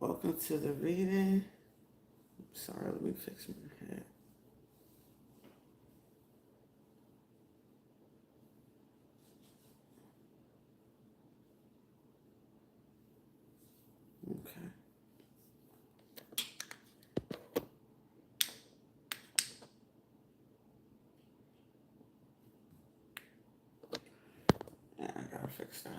Welcome to the reading. Sorry, let me fix my head. Okay. Yeah, I gotta fix that.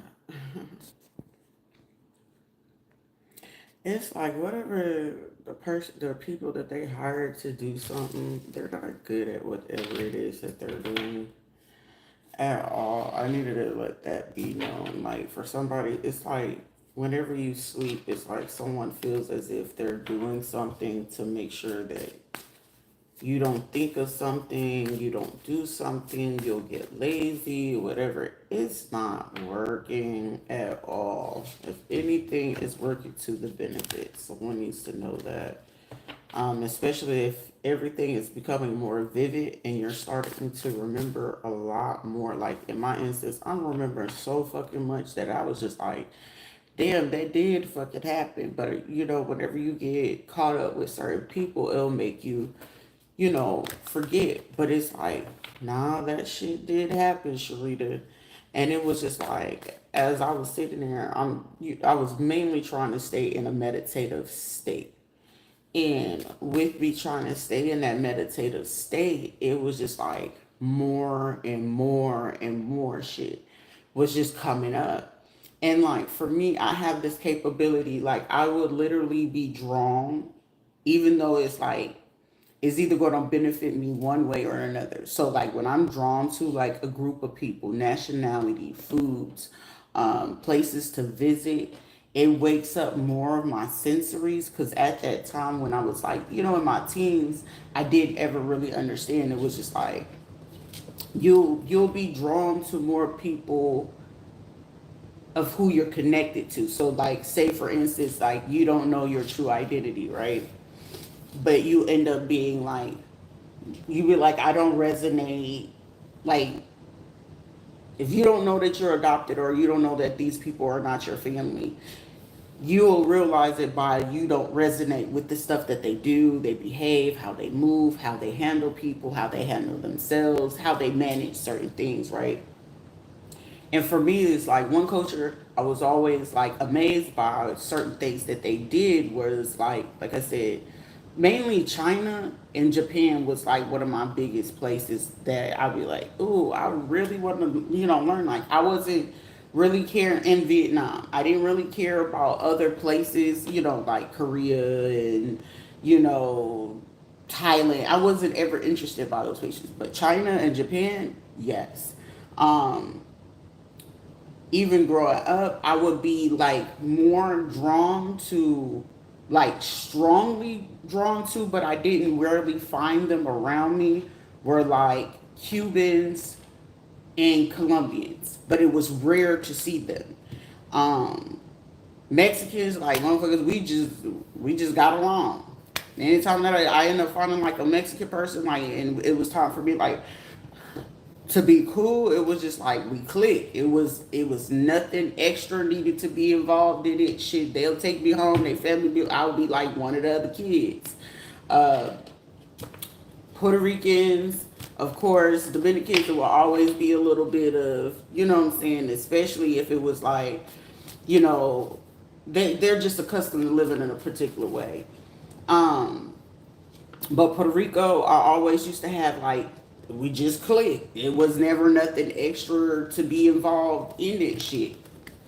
It's like whatever the people that they hired to do something, they're not good at whatever it is that they're doing at all. I needed to let that be known. Like for somebody, it's like whenever you sleep, it's like someone feels as if they're doing something to make sure that you don't think of something, you don't do something, you'll get lazy, whatever. It's not working at all. If anything, it's working to the benefit. Someone needs to know that. Especially if everything is becoming more vivid and you're starting to remember a lot more. Like in my instance, I'm remembering so fucking much that I was just like, damn, that did fucking happen. But whenever you get caught up with certain people, it'll make you forget. But it's like, nah, that shit did happen, Sharita. And it was just like, as I was sitting there, I was mainly trying to stay in a meditative state. And with me trying to stay in that meditative state, it was just like more and more and more shit was just coming up. And like for me, I have this capability, like I would literally be drawn, even though it's like is either going to benefit me one way or another. So like when I'm drawn to like a group of people, nationality, foods, places to visit, it wakes up more of my sensories. Because at that time when I was like, in my teens, I didn't ever really understand. It was just like you'll be drawn to more people of who you're connected to. So like say for instance, like you don't know your true identity, right? But you end up being like you be like, I don't resonate. Like, if you don't know that you're adopted or you don't know that these people are not your family, you'll realize it by you don't resonate with the stuff that they do, they behave, how they move, how they handle people, how they handle themselves, how they manage certain things, right? And for me, it's like one culture I was always like amazed by certain things that they did was like I said, mainly China and Japan was like one of my biggest places that I'd be like, ooh, I really want to, learn. Like I wasn't really caring in Vietnam. I didn't really care about other places, like Korea and, you know, Thailand. I wasn't ever interested by those places. But China and Japan, yes. Um, Even growing up, I would be like more drawn to, like strongly drawn to, but I didn't rarely find them around me, were like Cubans and Colombians, but it was rare to see them. Um, Mexicans, like motherfuckers, we just got along. Anytime that I end up finding like a Mexican person, like, and it was time for me like to be cool, it was just like we clicked. It was nothing extra needed to be involved in it. Shit, they'll take me home, they family be I'll be like one of the other kids. Uh Puerto Ricans, of course, Dominicans, it will always be a little bit of, what I'm saying, especially if it was like, you know, they're just accustomed to living in a particular way. Um but Puerto Rico, I always used to have like we just clicked. It was never nothing extra to be involved in that shit.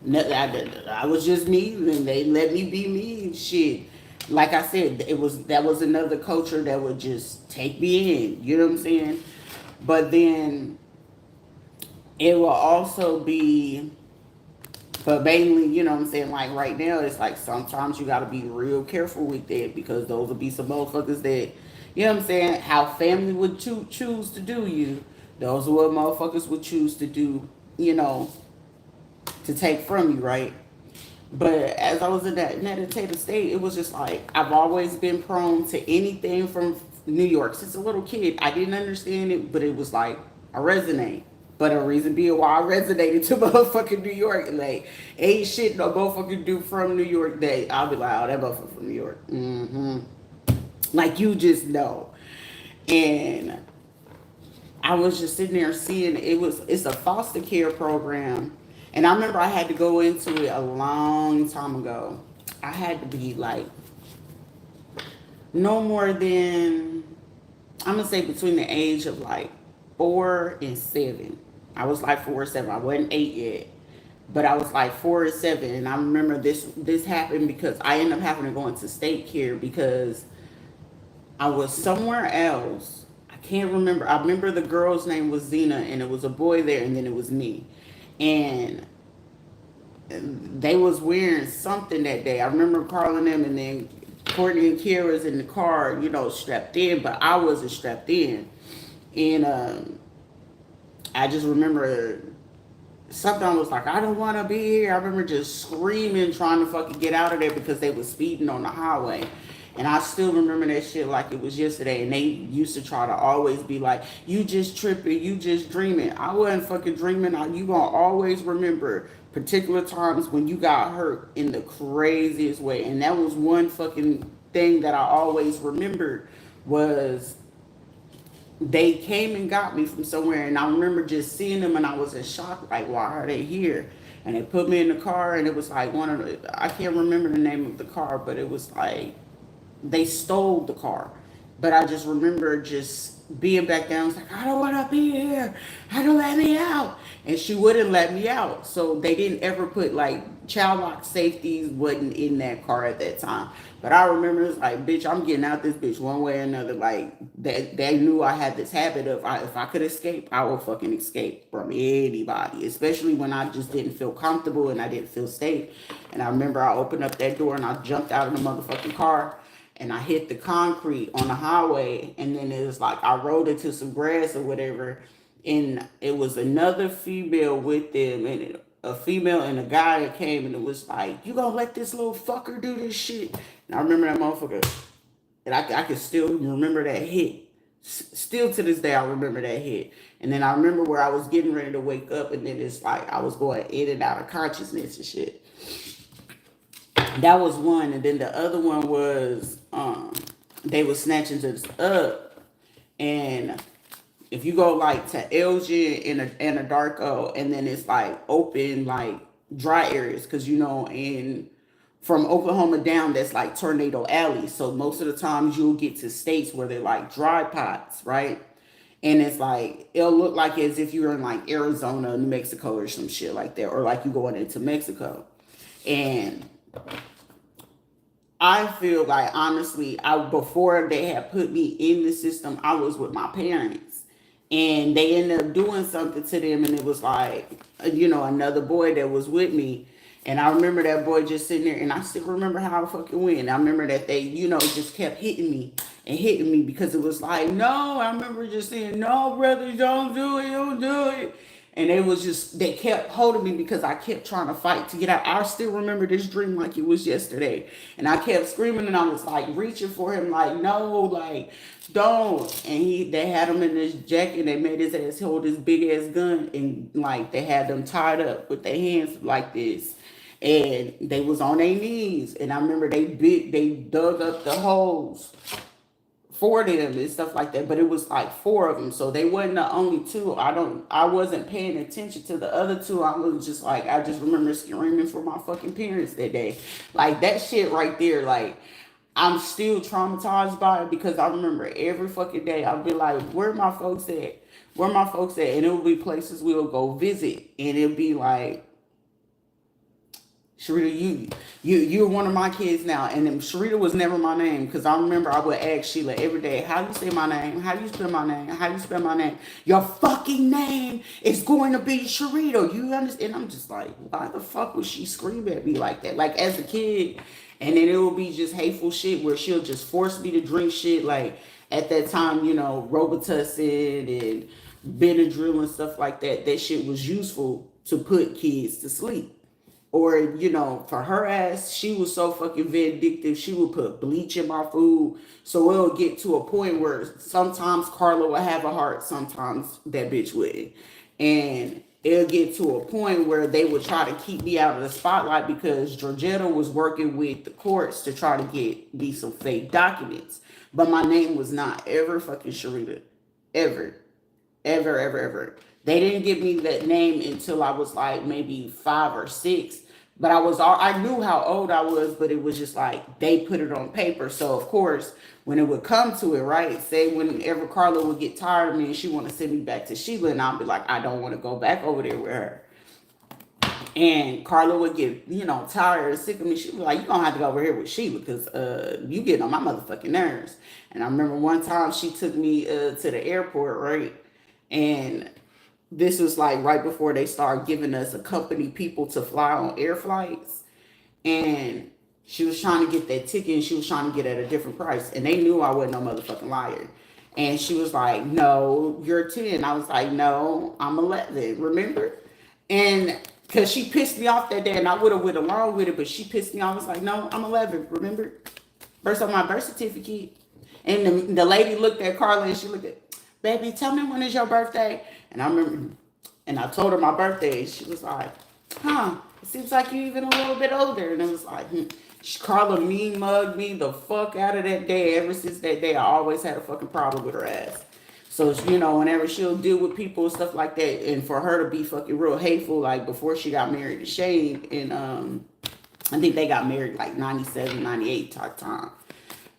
I was just me, and they let me be me and shit. Like I said, that was another culture that would just take me in. You know what I'm saying? But then it will also be, but mainly, what I'm saying, like right now, it's like sometimes you gotta be real careful with that because those will be some motherfuckers that, what I'm saying, how family would choose to do you. Those are what motherfuckers would choose to do, to take from you, right? But as I was in that meditative state, it was just like I've always been prone to anything from New York since a little kid. I didn't understand it, but it was like I resonate. But a reason being why I resonated to motherfucking New York, like, ain't shit no motherfucking dude from New York that I'll be like, oh, that motherfucker from New York. Mm-hmm. Like, you just know. And I was just sitting there seeing it's a foster care program. And I remember I had to go into it a long time ago. I had to be like no more than, I'm gonna say between the age of like 4 and 7. I was like 4 or 7. I wasn't 8 yet, but I was like 4 or 7. And I remember this happened because I ended up having to go into state care because I was somewhere else. I can't remember. I remember the girl's name was Zena, and it was a boy there, and then it was me, and they was wearing something that day. I remember calling them, and then Courtney and Kira's in the car, strapped in, but I wasn't strapped in. And I just remember something was like, I don't want to be here. I remember just screaming, trying to fucking get out of there because they was speeding on the highway. And I still remember that shit like it was yesterday. And they used to try to always be like, you just tripping, you just dreaming. I wasn't fucking dreaming. You gonna always remember particular times when you got hurt in the craziest way. And that was one fucking thing that I always remembered was they came and got me from somewhere, and I remember just seeing them, and I was in shock, like, why are they here? And they put me in the car, and it was like one of the, I can't remember the name of the car, but it was like they stole the car. But I just remember just being back down. I was like, I don't want to be here. I don't let me out. And she wouldn't let me out. So they didn't ever put like child lock safeties wasn't in that car at that time. But I remember it's like, bitch, I'm getting out this bitch one way or another. Like they knew I had this habit of if I could escape, I would fucking escape from anybody. Especially when I just didn't feel comfortable and I didn't feel safe. And I remember I opened up that door and I jumped out of the motherfucking car and I hit the concrete on the highway, and then it was like I rode into some grass or whatever, and it was another female with them, and a female and a guy that came, and it was like, you gonna let this little fucker do this shit? And I remember that motherfucker, and I can still remember that hit. Still to this day, I remember that hit. And then I remember where I was getting ready to wake up, and then it's like I was going in and out of consciousness and shit. That was one, and then the other one was they were snatching us up, and if you go like to Elgin in a Anadarko, and then it's like open like dry areas, because in from Oklahoma down that's like Tornado Alley, so most of the times you'll get to states where they're like dry pots, right? And it's like it'll look like as if you're in like Arizona, New Mexico, or some shit like that, or like you going into Mexico, and I feel like honestly, before they had put me in the system, I was with my parents, and they ended up doing something to them, and it was like another boy that was with me, and I remember that boy just sitting there, and I still remember how I fucking went. I remember that they just kept hitting me and hitting me because it was like, no. I remember just saying, no, brother, don't do it, don't do it. And they kept holding me because I kept trying to fight to get out. I still remember this dream like it was yesterday. And I kept screaming, and I was like reaching for him, like, no, like, don't. And they had him in this jacket. They made his ass hold this big ass gun. And like they had them tied up with their hands like this. And they was on their knees. And I remember they dug up the holes for them and stuff like that, but it was like 4 of them, so they wasn't the only 2. I wasn't paying attention to the other 2. I was just like, I just remember screaming for my fucking parents that day. Like that shit right there, like I'm still traumatized by it because I remember every fucking day I'd be like, where my folks at? Where my folks at? And it would be places we'll go visit, and it'd be like, Sharita, you're one of my kids now. And then Sharita was never my name, because I remember I would ask Sheila every day, how you say my name? How you spell my name? How you spell my name? Your fucking name is going to be Sharita. You understand? I'm just like, why the fuck would she scream at me like that? Like as a kid. And then it would be just hateful shit where she'll just force me to drink shit. Like at that time, Robitussin and Benadryl and stuff like that. That shit was useful to put kids to sleep. Or, for her ass, she was so fucking vindictive, she would put bleach in my food. So it would get to a point where sometimes Carla would have a heart, sometimes that bitch wouldn't. And it'll get to a point where they would try to keep me out of the spotlight because Georgetta was working with the courts to try to get me some fake documents. But my name was not ever fucking Sharita. Ever. Ever, ever, ever. They didn't give me that name until I was like maybe 5 or 6. But I knew how old I was, but it was just like they put it on paper. So of course, when it would come to it, right? Say whenever Carla would get tired of me and she want to send me back to Sheila, and I'll be like, I don't want to go back over there with her. And Carla would get, tired or sick of me. She'd be like, you gonna have to go over here with Sheila because you getting on my motherfucking nerves. And I remember one time she took me to the airport, right? And this was like right before they started giving us a company people to fly on air flights. And she was trying to get that ticket and she was trying to get at a different price. And they knew I wasn't no motherfucking liar. And she was like, no, you're 10. I was like, no, I'm 11. Remember? And because she pissed me off that day and I would have went along with it, but she pissed me off. I was like, no, I'm 11. Remember? First on my birth certificate. And the lady looked at Carla and she looked at, baby, tell me when is your birthday? And I remember, and I told her my birthday. She was like, huh, it seems like you're even a little bit older. And it was like, Carla mean mugged me the fuck out of that day. Ever since that day, I always had a fucking problem with her ass. So, whenever she'll deal with people and stuff like that, and for her to be fucking real hateful, like before she got married to Shane, and I think they got married like 97, 98 type time.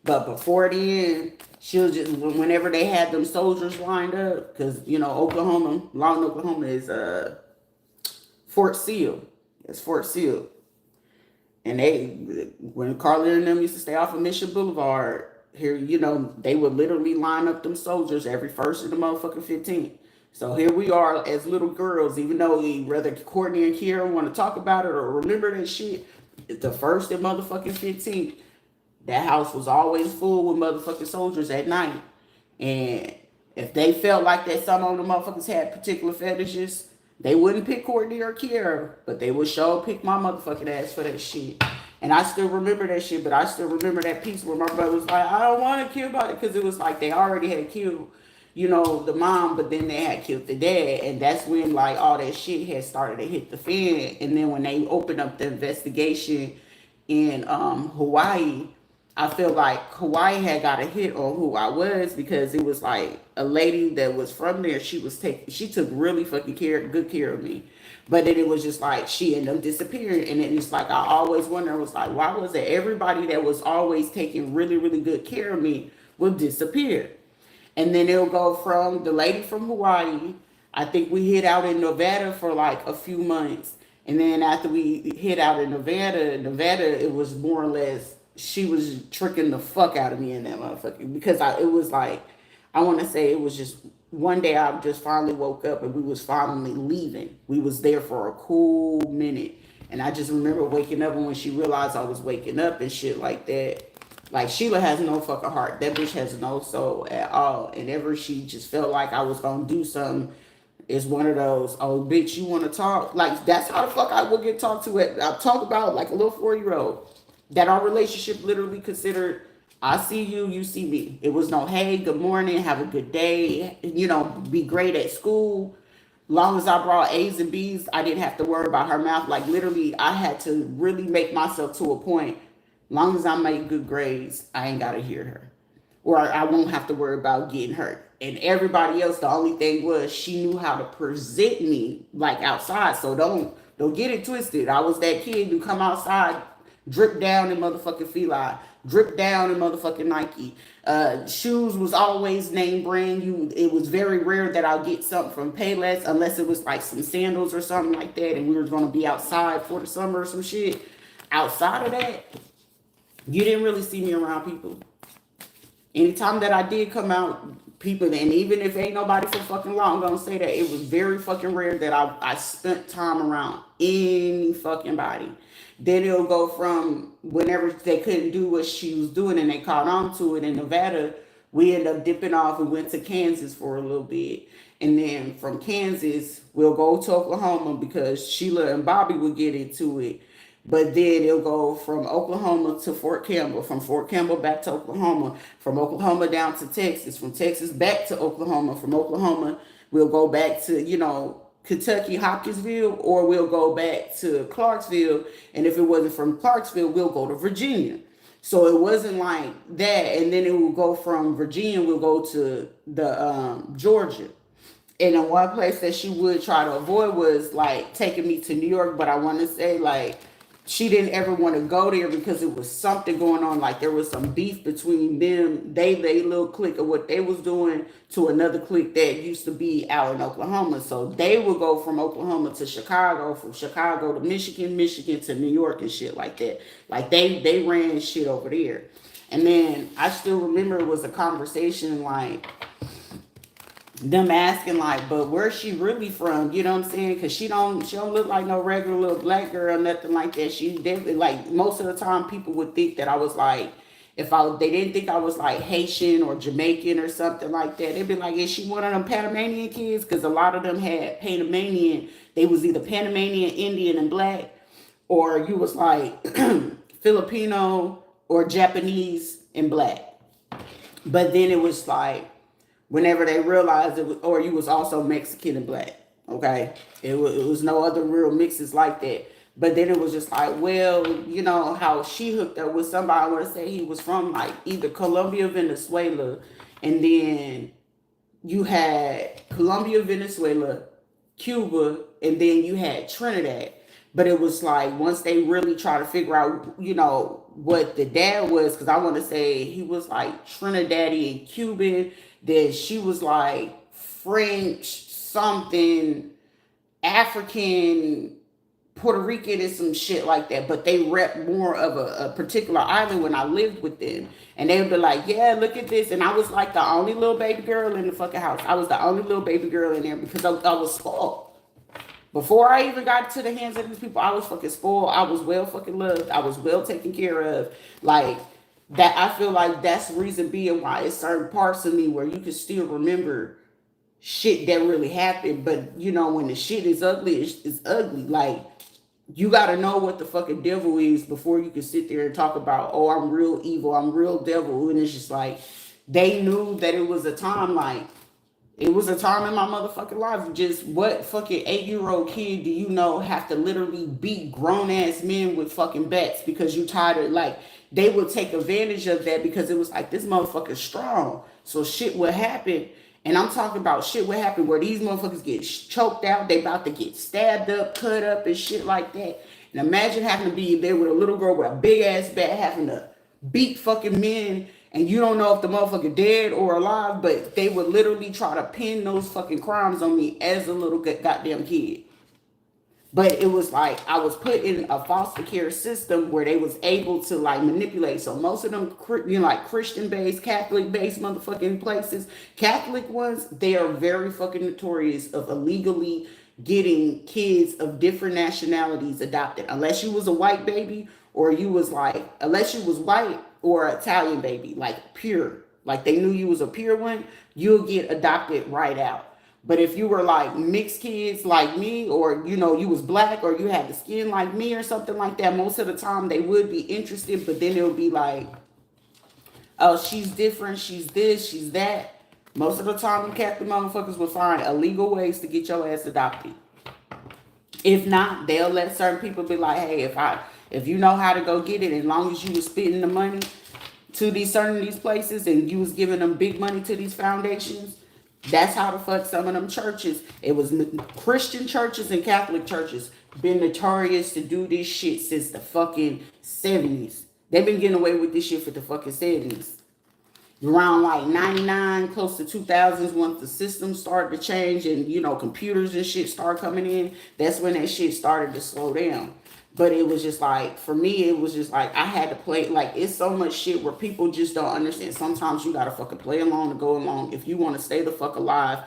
But before then, she'll just, whenever they had them soldiers lined up, because, Oklahoma, Lawton, Oklahoma is Fort Sill. It's Fort Sill. And when Carla and them used to stay off of Mission Boulevard, here, they would literally line up them soldiers every first of the motherfucking 15th. So here we are as little girls, even though whether Courtney and Kiera want to talk about it or remember that shit, it's the first and motherfucking 15th. That house was always full with motherfucking soldiers at night. And if they felt like that some of the motherfuckers had particular fetishes, they wouldn't pick Courtney or Kiera, but they would sure pick my motherfucking ass for that shit. And I still remember that shit, but I still remember that piece where my brother was like, I don't want to kill about it, because it was like they already had killed, the mom, but then they had killed the dad. And that's when like all that shit had started to hit the fan. And then when they opened up the investigation in Hawaii, I feel like Hawaii had got a hit on who I was, because it was like a lady that was from there. She took really fucking good care of me. But then it was just like she ended up disappearing. And then it's like I always wonder, it was like, why was it everybody that was always taking really, really good care of me would disappear? And then it'll go from the lady from Hawaii. I think we hid out in Nevada for like a few months. And then after we hid out in Nevada, it was more or less, she was tricking the fuck out of me in that motherfucker. Because it was like, I want to say it was just one day I just finally woke up and we was finally leaving. We was there for a cool minute. And I just remember waking up, and when she realized I was waking up and shit like that, like Sheila has no fucking heart. That bitch has no soul at all. And ever she just felt like I was going to do something, it's one of those, oh bitch, you want to talk? Like that's how the fuck I would get talked to. I talk about like a little 4-year-old. That our relationship literally considered, I see you, you see me. It was no, hey, good morning, have a good day, be great at school. Long as I brought A's and B's, I didn't have to worry about her mouth. Like literally, I had to really make myself to a point. Long as I make good grades, I ain't gotta hear her. Or I won't have to worry about getting hurt. And everybody else, the only thing was she knew how to present me like outside. So don't get it twisted. I was that kid who come outside, drip down in motherfucking Feli, drip down in motherfucking Nike. Shoes was always name brand. It was very rare that I'll get something from Payless, unless it was like some sandals or something like that, and we were gonna be outside for the summer or some shit. Outside of that, you didn't really see me around people. Anytime that I did come out, people, and even if ain't nobody for fucking long gonna say that, it was very fucking rare that I spent time around any fucking body. Then it'll go from whenever they couldn't do what she was doing and they caught on to it in Nevada, we ended up dipping off and went to Kansas for a little bit. And then from Kansas, we'll go to Oklahoma because Sheila and Bobby would get into it. But then it'll go from Oklahoma to Fort Campbell, from Fort Campbell back to Oklahoma, from Oklahoma down to Texas, from Texas back to Oklahoma, from Oklahoma, we'll go back to, Kentucky, Hopkinsville, or we'll go back to Clarksville. And if it wasn't from Clarksville, we'll go to Virginia. So it wasn't like that. And then it will go from Virginia, we'll go to the Georgia. And then one place that she would try to avoid was like taking me to New York, but I want to say like she didn't ever want to go there because it was something going on. Like there was some beef between them, they little clique of what they was doing to another clique that used to be out in Oklahoma. So they would go from Oklahoma to Chicago, from Chicago to Michigan, Michigan to New York and shit like that. Like they ran shit over there. And then I still remember it was a conversation like them asking like, but where's she really from? You know what I'm saying? Because she don't look like no regular little black girl, nothing like that. She definitely like most of the time people would think that I was like, if they didn't think I was like Haitian or Jamaican or something like that, they'd be like, is she one of them Panamanian kids? Because a lot of them had Panamanian. They was either Panamanian, Indian, and black, or you was like Filipino or Japanese and black. But then it was like whenever they realized it was, or you was also Mexican and black. Okay, it was no other real mixes like that. But then it was just like, well, you know how she hooked up with somebody. I want to say he was from like either Colombia, Venezuela, and then you had Colombia, Venezuela, Cuba, and then you had Trinidad. But it was like once they really try to figure out, what the dad was, because I want to say he was like Trinidadian Cuban, then she was like French, something, African, Puerto Rican, and some shit like that. But they rep more of a particular island when I lived with them. And they would be like, yeah, look at this. And I was like the only little baby girl in the fucking house. I was the only little baby girl in there because I was spoiled. Before I even got to the hands of these people, I was fucking spoiled. I was well fucking loved. I was well taken care of. Like that, I feel like that's the reason being why it's certain parts of me where you can still remember shit that really happened. But when the shit is ugly, it's ugly. Like you gotta know what the fucking devil is before you can sit there and talk about, oh, I'm real evil, I'm real devil. And it's just like they knew that it was a time like it was a time in my motherfucking life. Just what fucking 8-year-old kid do you know have to literally beat grown ass men with fucking bats because you tired of like they would take advantage of that because it was like this motherfucker's strong. So shit would happen. And I'm talking about shit would happen where these motherfuckers get choked out. They about to get stabbed up, cut up, and shit like that. And imagine having to be there with a little girl with a big ass bat having to beat fucking men, and you don't know if the motherfucker dead or alive, but they would literally try to pin those fucking crimes on me as a little goddamn kid. But it was like I was put in a foster care system where they was able to like manipulate. So most of them, like Christian-based, Catholic-based motherfucking places, Catholic ones, they are very fucking notorious of illegally getting kids of different nationalities adopted. Unless you was a white baby or you was like, unless you was white or Italian baby, like pure, like they knew you was a pure one, you'll get adopted right out. But if you were like mixed kids like me, or you was black, or you had the skin like me or something like that, most of the time they would be interested, but then it would be like, oh, she's different, she's this, she's that. Most of the time, the Catholic motherfuckers will find illegal ways to get your ass adopted. If not, they'll let certain people be like, hey, if you know how to go get it, as long as you was spending the money to these places and you was giving them big money to these foundations, that's how the fuck some of them churches, it was Christian churches and Catholic churches, been notorious to do this shit since the fucking 70s. They've been getting away with this shit for the fucking 70s. Around like 99, close to 2000s, once the system started to change and, computers and shit started coming in, that's when that shit started to slow down. But it was just like, for me, it was just like, I had to play, like, it's so much shit where people just don't understand. Sometimes you gotta fucking play along to go along. If you want to stay the fuck alive,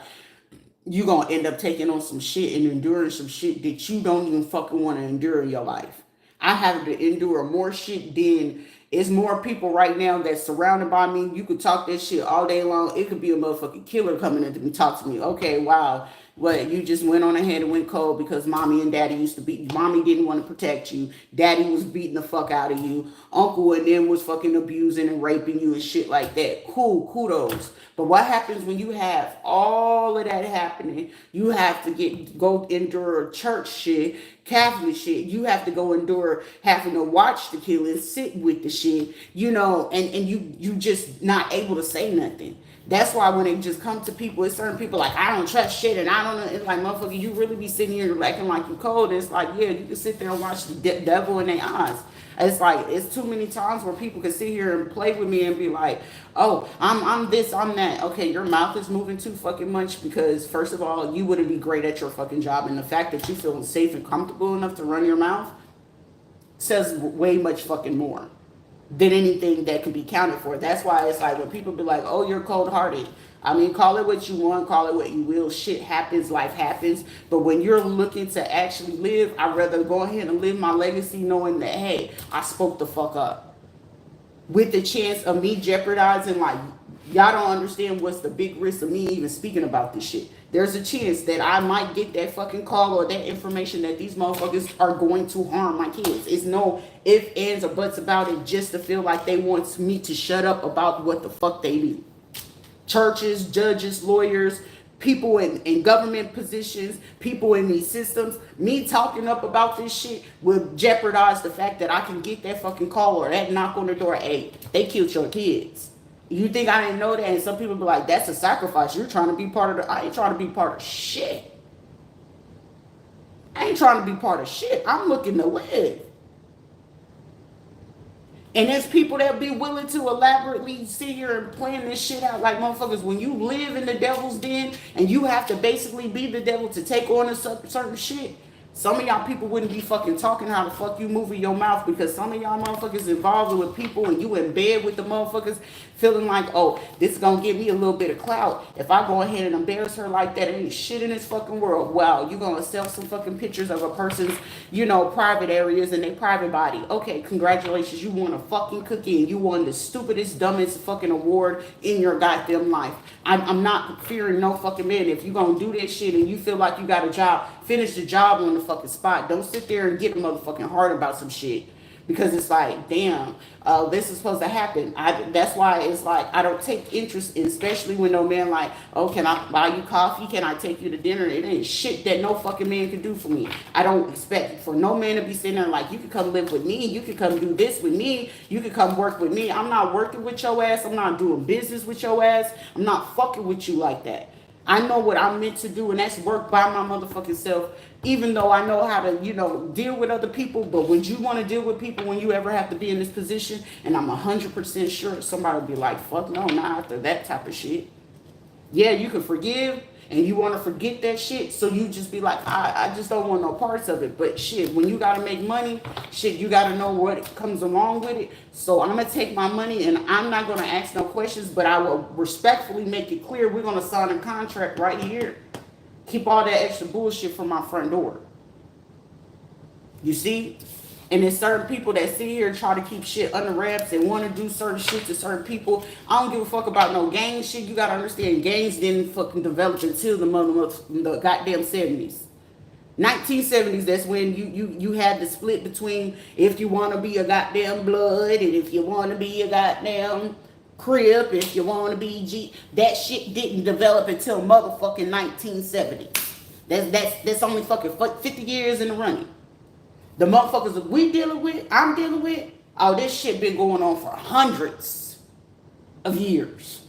you gonna end up taking on some shit and enduring some shit that you don't even fucking want to endure in your life. I had to endure more shit than It's more people right now that's surrounded by me. You could talk this shit all day long. It could be a motherfucking killer coming in to me, talk to me. Okay, wow. What, you just went on ahead and went cold because mommy and daddy used to beat you. Mommy didn't want to protect you. Daddy was beating the fuck out of you. Uncle and them was fucking abusing and raping you and shit like that. Cool, kudos. But what happens when you have all of that happening? You have to go endure church shit, Catholic shit. You have to go endure having to watch the killing, sit with the shit, and you just not able to say nothing. That's why when it just come to people, it's certain people like, I don't trust shit, and I don't know. It's like, motherfucker, you really be sitting here acting like you cold. It's like, yeah, you can sit there and watch the devil in their eyes. It's like, it's too many times where people can sit here and play with me and be like, oh, I'm this, I'm that. Okay, your mouth is moving too fucking much because, first of all, you wouldn't be great at your fucking job. And the fact that you feel safe and comfortable enough to run your mouth says way much fucking more than anything that can be counted for. That's why it's like when people be like, oh, you're cold-hearted. I mean, call it what you want, call it what you will. Shit happens, life happens. But when you're looking to actually live, I'd rather go ahead and live my legacy knowing that, hey, I spoke the fuck up. With the chance of me jeopardizing, like, y'all don't understand what's the big risk of me even speaking about this shit. There's a chance that I might get that fucking call or that information that these motherfuckers are going to harm my kids. It's no ifs, ands, or buts about it just to feel like they want me to shut up about what the fuck they do. Churches, judges, lawyers, people in government positions, people in these systems, me talking up about this shit will jeopardize the fact that I can get that fucking call or that knock on the door. Hey, they killed your kids. You think I didn't know that? And some people be like, that's a sacrifice. You're trying to be part of I ain't trying to be part of shit. I ain't trying to be part of shit. I'm looking to live. And there's people that be willing to elaborately sit here and plan this shit out like motherfuckers. When you live in the devil's den and you have to basically be the devil to take on a certain shit, some of y'all people wouldn't be fucking talking how the fuck you moving your mouth because some of y'all motherfuckers involved with people and you in bed with the motherfuckers feeling like, oh, this is gonna give me a little bit of clout. If I go ahead and embarrass her like that, ain't shit in this fucking world. Wow, you gonna sell some fucking pictures of a person's, private areas and their private body. Okay, congratulations, you won a fucking cookie and you won the stupidest, dumbest fucking award in your goddamn life. I'm not fearing no fucking man. If you gonna do that shit and you feel like you got a job, finish the job on the fucking spot. Don't sit there and get motherfucking hard about some shit. Because it's like, damn, this is supposed to happen. That's why it's like, I don't take interest in, especially when no man like, oh, can I buy you coffee? Can I take you to dinner? It ain't shit that no fucking man can do for me. I don't expect for no man to be sitting there like, you can come live with me. You can come do this with me. You can come work with me. I'm not working with your ass. I'm not doing business with your ass. I'm not fucking with you like that. I know what I'm meant to do, and that's work by my motherfucking self, even though I know how to, deal with other people. But when you want to deal with people, when you ever have to be in this position, and I'm 100% sure somebody will be like, fuck no, not after that type of shit. Yeah, you can forgive, and you want to forget that shit, so you just be like, I just don't want no parts of it. But shit, when you got to make money, shit, you got to know what comes along with it. So I'm going to take my money, and I'm not going to ask no questions, but I will respectfully make it clear we're going to sign a contract right here. Keep all that extra bullshit from my front door. You see? And there's certain people that sit here and try to keep shit under wraps and want to do certain shit to certain people. I don't give a fuck about no gang shit. You gotta understand, gangs didn't fucking develop until the goddamn 70s. 1970s, that's when you had the split between if you want to be a goddamn blood and if you want to be a goddamn crip, if you want to be G. That shit didn't develop until motherfucking 1970. That's only fucking 50 years in the running. The motherfuckers that I'm dealing with, oh, this shit been going on for hundreds of years.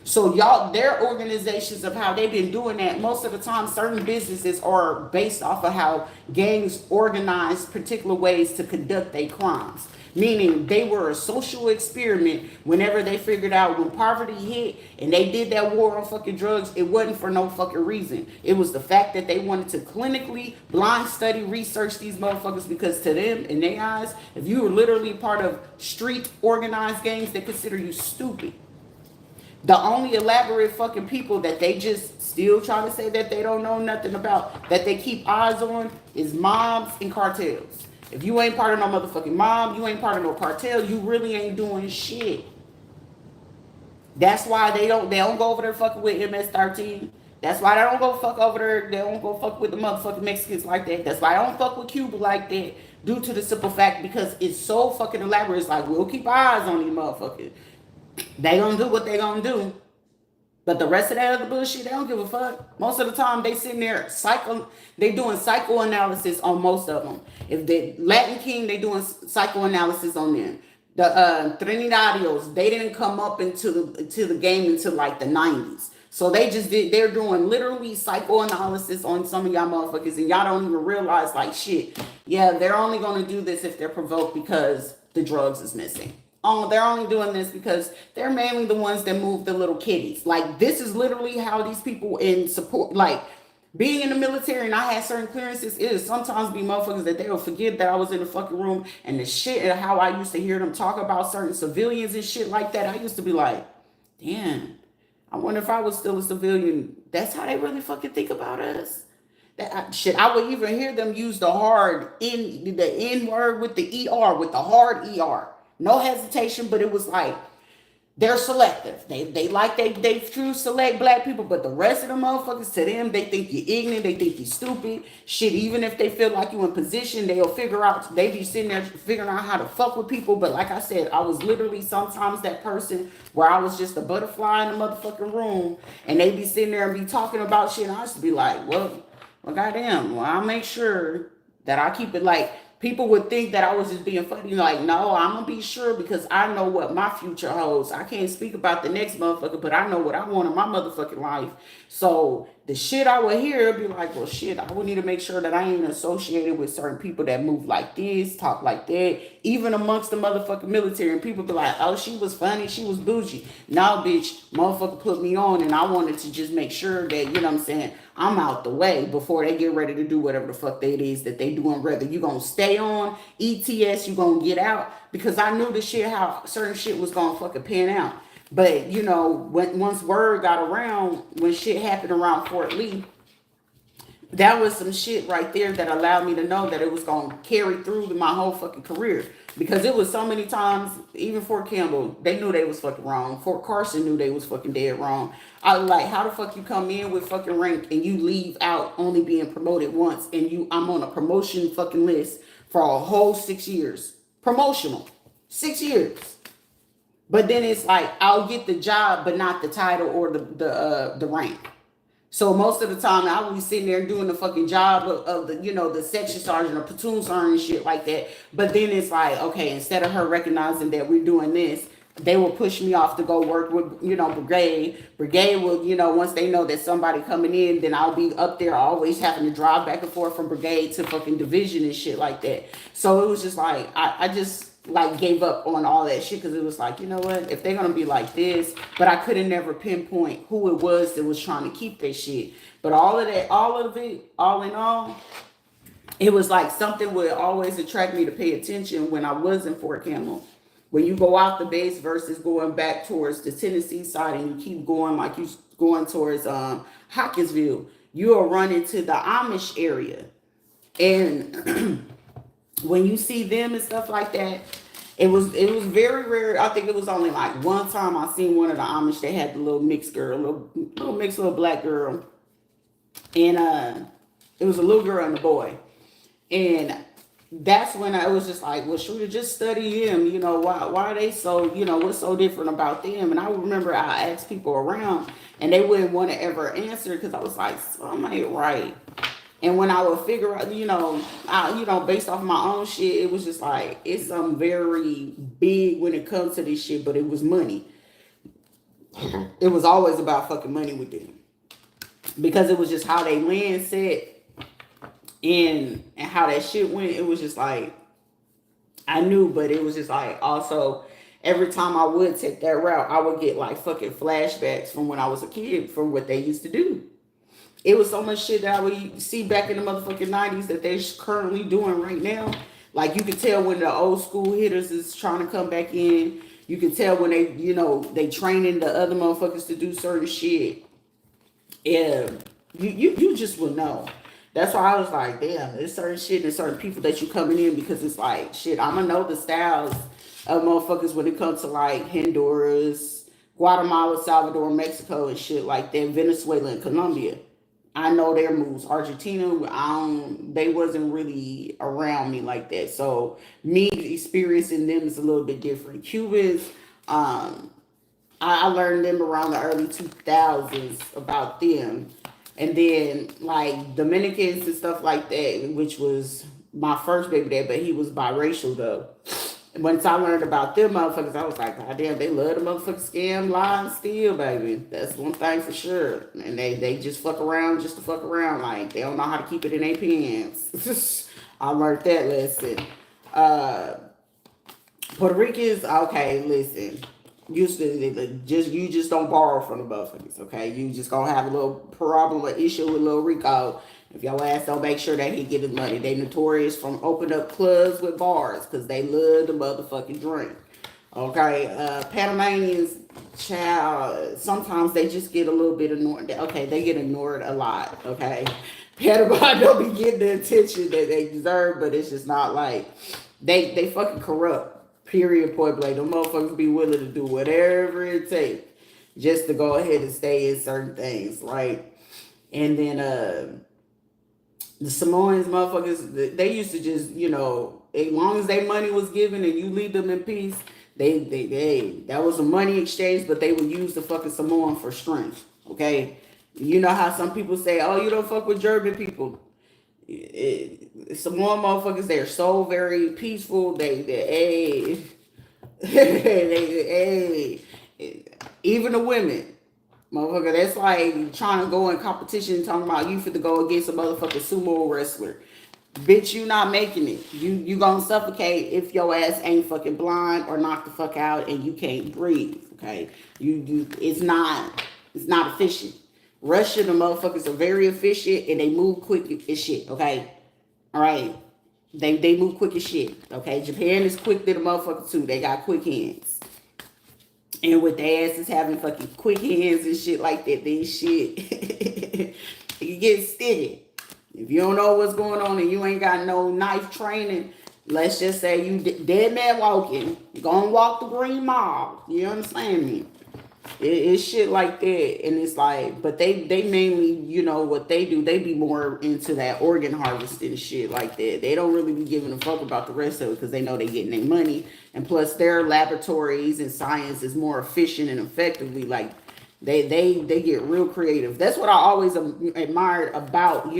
So y'all, their organizations of how they've been doing that, most of the time certain businesses are based off of how gangs organize particular ways to conduct their crimes. Meaning they were a social experiment whenever they figured out when poverty hit and they did that war on fucking drugs, it wasn't for no fucking reason. It was the fact that they wanted to clinically blind study, research these motherfuckers because to them, in their eyes, if you were literally part of street organized gangs, they consider you stupid. The only elaborate fucking people that they just still try to say that they don't know nothing about, that they keep eyes on, is mobs and cartels. If you ain't part of no motherfucking mob, you ain't part of no cartel, you really ain't doing shit. That's why they don't go over there fucking with MS-13. That's why they don't go fuck over there. They don't go fuck with the motherfucking Mexicans like that. That's why I don't fuck with Cuba like that. Due to the simple fact because it's so fucking elaborate. It's like we'll keep our eyes on these motherfuckers. They gonna do what they gonna do. But the rest of that other bullshit, they don't give a fuck. Most of the time, they sitting there they doing psychoanalysis on most of them. If they Latin King, they doing psychoanalysis on them. The Trinidadios, they didn't come up into the game until like the 90s. So they're doing literally psychoanalysis on some of y'all motherfuckers, and y'all don't even realize like shit. Yeah, they're only gonna do this if they're provoked because the drugs is missing. Oh, they're only doing this because they're mainly the ones that move the little kitties. Like, this is literally how these people in support, like, being in the military and I had certain clearances, it is sometimes be motherfuckers that they'll forget that I was in the fucking room and the shit and how I used to hear them talk about certain civilians and shit like that. I used to be like, damn, I wonder if I was still a civilian. That's how they really fucking think about us. Shit, I would even hear them use the N word with the ER, with the hard ER. No hesitation, but it was like they're selective. They true select black people, but the rest of the motherfuckers, to them, they think you're ignorant, they think you're stupid. Shit, even if they feel like you in position, they'll figure out, they be sitting there figuring out how to fuck with people. But like I said, I was literally sometimes that person where I was just a butterfly in the motherfucking room, and they be sitting there and be talking about shit, and I used to be like, well, goddamn, well, I'll make sure that I keep it like, people would think that I was just being funny. Like, no, I'm going to be sure because I know what my future holds. I can't speak about the next motherfucker, but I know what I want in my motherfucking life. So the shit I would hear would be like, well, shit, I would need to make sure that I ain't associated with certain people that move like this, talk like that, even amongst the motherfucking military. And people be like, oh, she was funny, she was bougie. No, bitch, motherfucker put me on, and I wanted to just make sure that, you know what I'm saying, I'm out the way before they get ready to do whatever the fuck it is that they doing. Whether you gonna stay on ETS, you gonna get out, because I knew the shit, how certain shit was gonna fucking pan out. But you know, once word got around, when shit happened around Fort Lee, that was some shit right there that allowed me to know that it was going to carry through my whole fucking career. Because it was so many times, even Fort Campbell, they knew they was fucking wrong. Fort Carson knew they was fucking dead wrong. I was like, how the fuck you come in with fucking rank and you leave out only being promoted once, and I'm on a promotion fucking list for a whole 6 years. Promotional. 6 years. But then it's like, I'll get the job, but not the title or the rank. So most of the time, I would be sitting there doing the fucking job of the, you know, the section sergeant or platoon sergeant and shit like that. But then it's like, okay, instead of her recognizing that we're doing this, they will push me off to go work with, you know, brigade. Brigade will, you know, once they know that somebody coming in, then I'll be up there always having to drive back and forth from brigade to fucking division and shit like that. So it was just like, I just like gave up on all that shit, because it was like, you know what, if they're gonna be like this, but I could have never pinpoint who it was that was trying to keep that shit. But all of it, all in all, it was like something would always attract me to pay attention when I was in Fort Campbell. When you go out the base versus going back towards the Tennessee side, and you keep going like you going towards Hawkinsville, you'll run into the Amish area. And when you see them and stuff like that, it was very rare. I think it was only like one time I seen one of the Amish. They had the little mixed girl, little mixed little black girl, and it was a little girl and a boy. And that's when I was just like, well, should we just study them? You know, why are they so, you know, what's so different about them? And I remember I asked people around, and they wouldn't want to ever answer, because I was like, something ain't right. And when I would figure out, you know, based off my own shit, it was just like, it's something very big when it comes to this shit, but it was money. It was always about fucking money with them. Because it was just how they land set and how that shit went. It was just like, I knew, but it was just like, also, every time I would take that route, I would get like fucking flashbacks from when I was a kid, from what they used to do. It was so much shit that I would see back in the motherfucking 90s that they're currently doing right now. Like, you could tell when the old school hitters is trying to come back in. You could tell when they, you know, they training the other motherfuckers to do certain shit. Yeah, you just will know. That's why I was like, damn, there's certain shit and certain people that you coming in because it's like, shit, I'ma know the styles of motherfuckers when it comes to like Honduras, Guatemala, Salvador, Mexico, and shit like that, Venezuela and Colombia. I know their moves. Argentina, they wasn't really around me like that. So me experiencing them is a little bit different. Cubans, um, I learned them around the early 2000s about them. And then like Dominicans and stuff like that, which was my first baby dad, but he was biracial though. And once I learned about them motherfuckers, I was like, God damn, they love the motherfucking scam, lie, and steal, baby. That's one thing for sure. And they just fuck around just to fuck around. Like, they don't know how to keep it in their pants. I learned that lesson. Uh, Puerto Ricans, okay, listen. You just don't borrow from the motherfuckers, okay? You just gonna have a little problem or issue with little Rico. If your ass don't make sure that he get his money, they notorious from open up clubs with bars because they love the motherfucking drink. Okay, Panamanians, child, sometimes they just get a little bit annoyed. Okay, they get annoyed a lot. Okay, Panama don't be getting the attention that they deserve, but it's just not like they fucking corrupt. Period. Point blank. Them motherfuckers be willing to do whatever it takes just to go ahead and stay in certain things, right? And then the Samoans motherfuckers, they used to just, as long as their money was given and you leave them in peace, that was a money exchange, but they would use the fucking Samoan for strength. Okay, you know how some people say, "Oh, you don't fuck with German people." Samoan motherfuckers, they're so very peaceful. Hey, hey, even the women. Motherfucker, that's like trying to go in competition talking about you fit to go against a motherfucking sumo wrestler. Bitch, you not making it. You gonna suffocate if your ass ain't fucking blind or knocked the fuck out and you can't breathe. Okay, you it's not efficient. Russia, the motherfuckers are very efficient and they move quick as shit. Okay, all right. They move quick as shit. Okay, Japan is quick to the motherfucker too. They got quick hands. And with their asses having fucking quick hands and shit like that, then shit, you get sticky. If you don't know what's going on and you ain't got no knife training, let's just say you dead man walking, gonna walk the green mile. You understand me? It's shit like that, and it's like, but they mainly, what they do, they be more into that organ harvesting shit like that. They don't really be giving a fuck about the rest of it because they know they getting their money, and plus their laboratories and science is more efficient and effectively. Like they get real creative. That's what I always admired about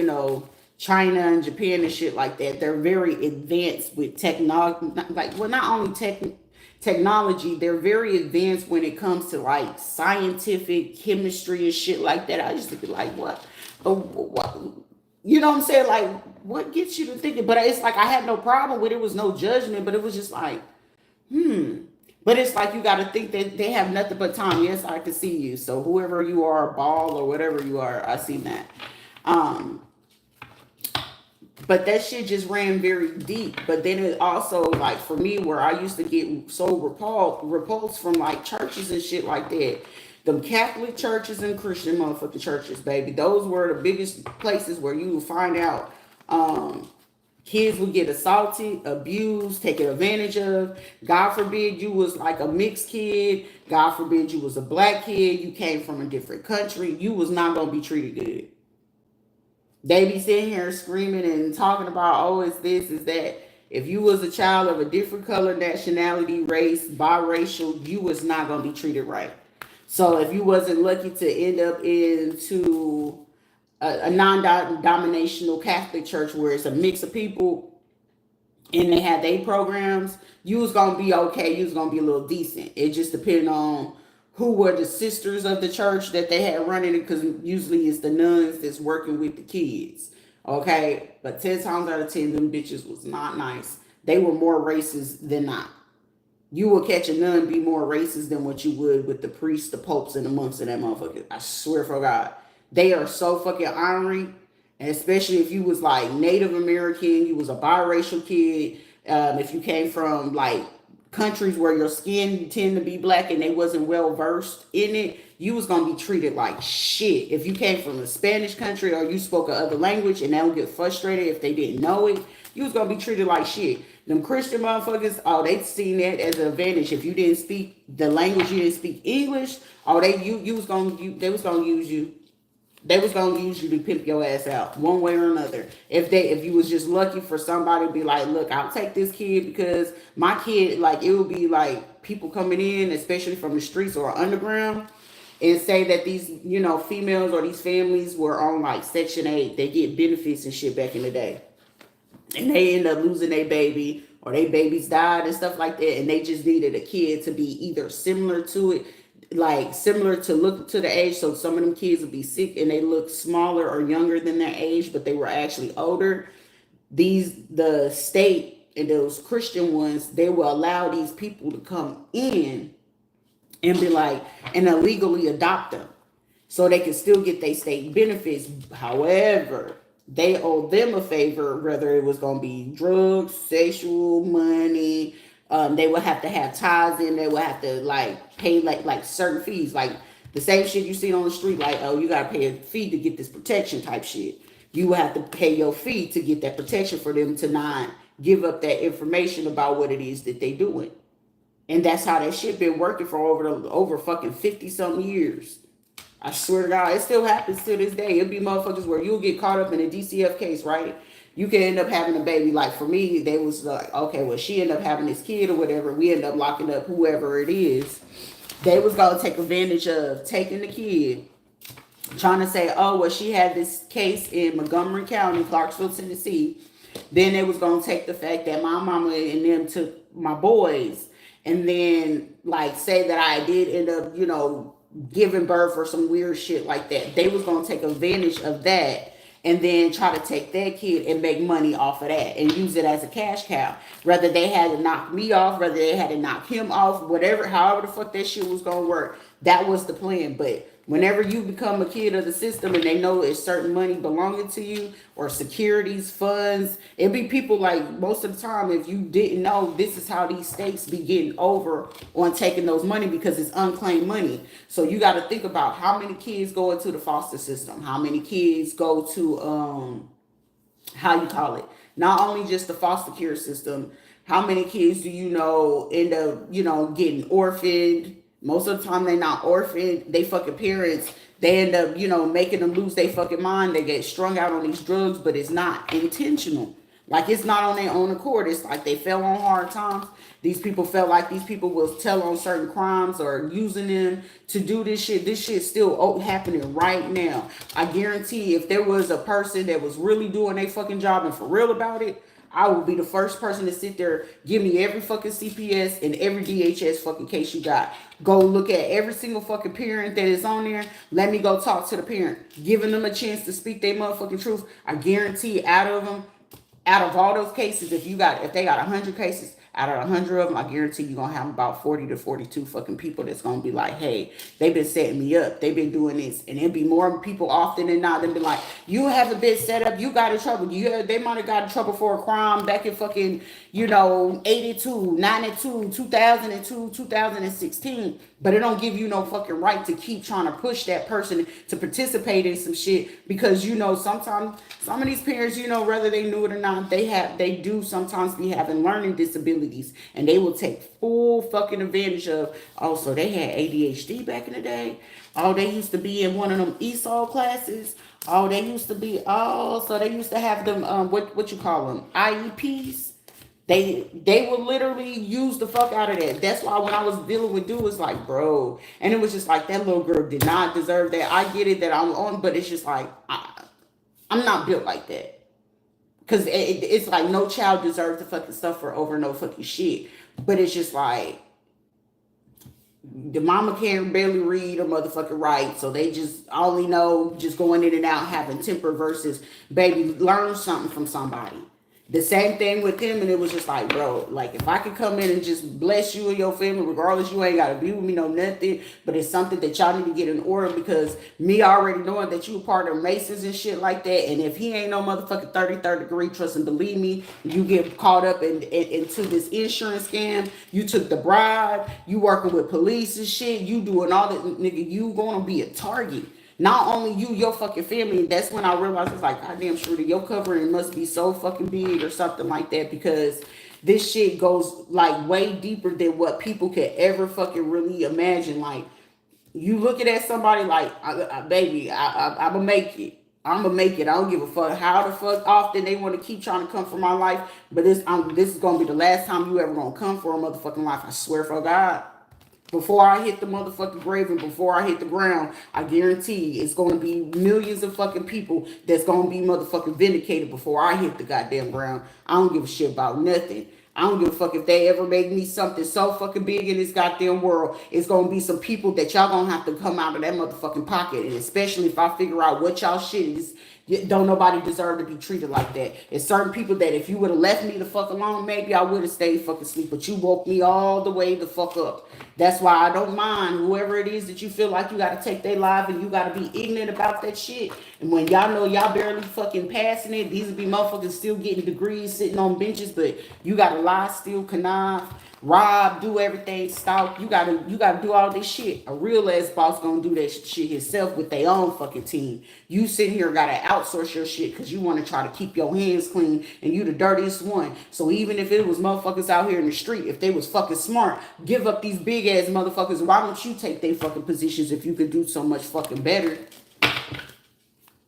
China and Japan and shit like that. They're very advanced with technology. Like, well, not only technology, they're very advanced when it comes to like scientific chemistry and shit like that. I used to be like, what? What? You know what I'm saying? Like, what gets you to thinking? But it's like I had no problem with it. It was no judgment, but it was just like, But it's like you got to think that they have nothing but time. Yes, I can see you. So whoever you are, ball or whatever you are, I see that. Um, but that shit just ran very deep. But then it also, like, for me, where I used to get so repulsed from like churches and shit like that. Them Catholic churches and Christian motherfucking churches, baby. Those were the biggest places where you would find out kids would get assaulted, abused, taken advantage of. God forbid you was like a mixed kid. God forbid you was a black kid. You came from a different country. You was not going to be treated good. They be sitting here screaming and talking about, oh, it's this, it's that. If you was a child of a different color, nationality, race, biracial, you was not going to be treated right. So if you wasn't lucky to end up into a non-dominational Catholic church where it's a mix of people and they had their programs, you was going to be okay. You was going to be a little decent. It just depended on who were the sisters of the church that they had running it, because usually it's the nuns that's working with the kids. Okay, but 10 times out of 10, them bitches was not nice. They were more racist than not. You will catch a nun be more racist than what you would with the priests, the popes, and the monks and that motherfucker. I swear for God. They are so fucking honoring. And especially if you was like Native American, you was a biracial kid, if you came from like countries where your skin tend to be black and they wasn't well versed in it, you was gonna be treated like shit. If you came from a Spanish country or you spoke another language and they would get frustrated if they didn't know it, you was gonna be treated like shit. Them Christian motherfuckers, oh, they seen that as an advantage. If you didn't speak the language, you didn't speak English, oh, they was gonna use you. They was gonna use you to pimp your ass out one way or another. If you was just lucky for somebody to be like, look, I'll take this kid because my kid, like it would be like people coming in, especially from the streets or underground, and say that these, females or these families were on like Section 8. They get benefits and shit back in the day. And they end up losing their baby or their babies died and stuff like that. And they just needed a kid to be either similar to it, like similar to look to the age. So some of them kids would be sick and they look smaller or younger than their age, but they were actually older. The state and those Christian ones, they will allow these people to come in and be like, and illegally adopt them so they can still get their state benefits. However, they owe them a favor, whether it was going to be drugs, sexual, money. They would have to have ties in. They would have to like pay like certain fees, like the same shit you see on the street. Like, oh, you got to pay a fee to get this protection type shit. You would have to pay your fee to get that protection for them to not give up that information about what it is that they doing. And that's how that shit been working for over fucking 50 something years. I swear to God, it still happens to this day. It'll be motherfuckers where you'll get caught up in a DCF case, right? You can end up having a baby. Like for me, they was like, okay, well, she ended up having this kid or whatever. We end up locking up whoever it is. They was going to take advantage of taking the kid, trying to say, oh, well, she had this case in Montgomery County, Clarksville, Tennessee. Then they was going to take the fact that my mama and them took my boys and then like say that I did end up, giving birth or some weird shit like that. They was going to take advantage of that and then try to take their kid and make money off of that and use it as a cash cow. Whether they had to knock me off, whether they had to knock him off, whatever, however the fuck that shit was going to work, that was the plan. But whenever you become a kid of the system and they know it's certain money belonging to you or securities, funds, it be people like most of the time, if you didn't know, this is how these states be getting over on taking those money because it's unclaimed money. So you got to think about how many kids go into the foster system, how many kids go to, not only just the foster care system, how many kids do you know end up, getting orphaned. Most of the time they're not orphaned. They fucking parents, they end up, making them lose their fucking mind. They get strung out on these drugs, but it's not intentional. Like it's not on their own accord. It's like they fell on hard times. These people felt like these people will tell on certain crimes or using them to do this shit. This shit's still happening right now. I guarantee if there was a person that was really doing their fucking job and for real about it, I will be the first person to sit there, give me every fucking CPS and every DHS fucking case you got. Go look at every single fucking parent that is on there. Let me go talk to the parent, giving them a chance to speak their motherfucking truth. I guarantee out of all those cases, if they got 100 cases, out of 100 of them, I guarantee you're going to have about 40 to 42 fucking people that's going to be like, hey, they've been setting me up. They've been doing this. And it'll be more people often than not than be like, you haven't been set up. You got in trouble. They might have got in trouble for a crime back in fucking, 82, 92, 2002, 2016. But it don't give you no fucking right to keep trying to push that person to participate in some shit because, sometimes some of these parents, whether they knew it or not, they do sometimes be having learning disabilities and they will take full fucking advantage of, oh, so they had ADHD back in the day. Oh, they used to be in one of them ESOL classes. Oh, they used to have them, what you call them, IEPs. They would literally use the fuck out of that. That's why when I was dealing with dude, it's like, bro. And it was just like, that little girl did not deserve that. I get it that I'm on, but it's just like, I'm not built like that. Because it's like no child deserves to fucking suffer over no fucking shit. But it's just like, the mama can't barely read or motherfucking write. So they just only know just going in and out, having temper versus, baby, learn something from somebody. The same thing with him, and it was just like, bro, like if I could come in and just bless you and your family, regardless, you ain't gotta be with me, no nothing. But it's something that y'all need to get in order because me already knowing that you a part of Masons and shit like that, and if he ain't no motherfucking 33rd degree, trust and believe me, you get caught up into this insurance scam. You took the bribe, you working with police and shit, you doing all that, nigga. You gonna be a target. Not only you, your fucking family. That's when I realized it's like, goddamn, Shruti, your covering must be so fucking big or something like that because this shit goes like way deeper than what people could ever fucking really imagine. Like, you looking at somebody like, baby, I'm gonna make it. I'm gonna make it. I don't give a fuck how the fuck often they want to keep trying to come for my life, but this is gonna be the last time you ever gonna come for a motherfucking life. I swear for God. Before I hit the motherfucking grave and before I hit the ground, I guarantee it's going to be millions of fucking people that's going to be motherfucking vindicated before I hit the goddamn ground. I don't give a shit about nothing. I don't give a fuck if they ever make me something so fucking big in this goddamn world. It's going to be some people that y'all going to have to come out of that motherfucking pocket. And especially if I figure out what y'all shit is, don't nobody deserve to be treated like that. It's certain people that if you would have left me the fuck alone, maybe I would have stayed fucking asleep. But you woke me all the way the fuck up. That's why I don't mind whoever it is that you feel like you gotta take their life and you gotta be ignorant about that shit. And when y'all know y'all barely fucking passing it, these will be motherfuckers still getting degrees, sitting on benches, but you gotta lie, steal, connive, rob, do everything, stalk. You gotta do all this shit. A real ass boss gonna do that shit himself with their own fucking team. You sitting here gotta outsource your shit because you want to try to keep your hands clean and you the dirtiest one. So even if it was motherfuckers out here in the street, if they was fucking smart, give up these big ass motherfuckers. Why don't you take their fucking positions if you could do so much fucking better?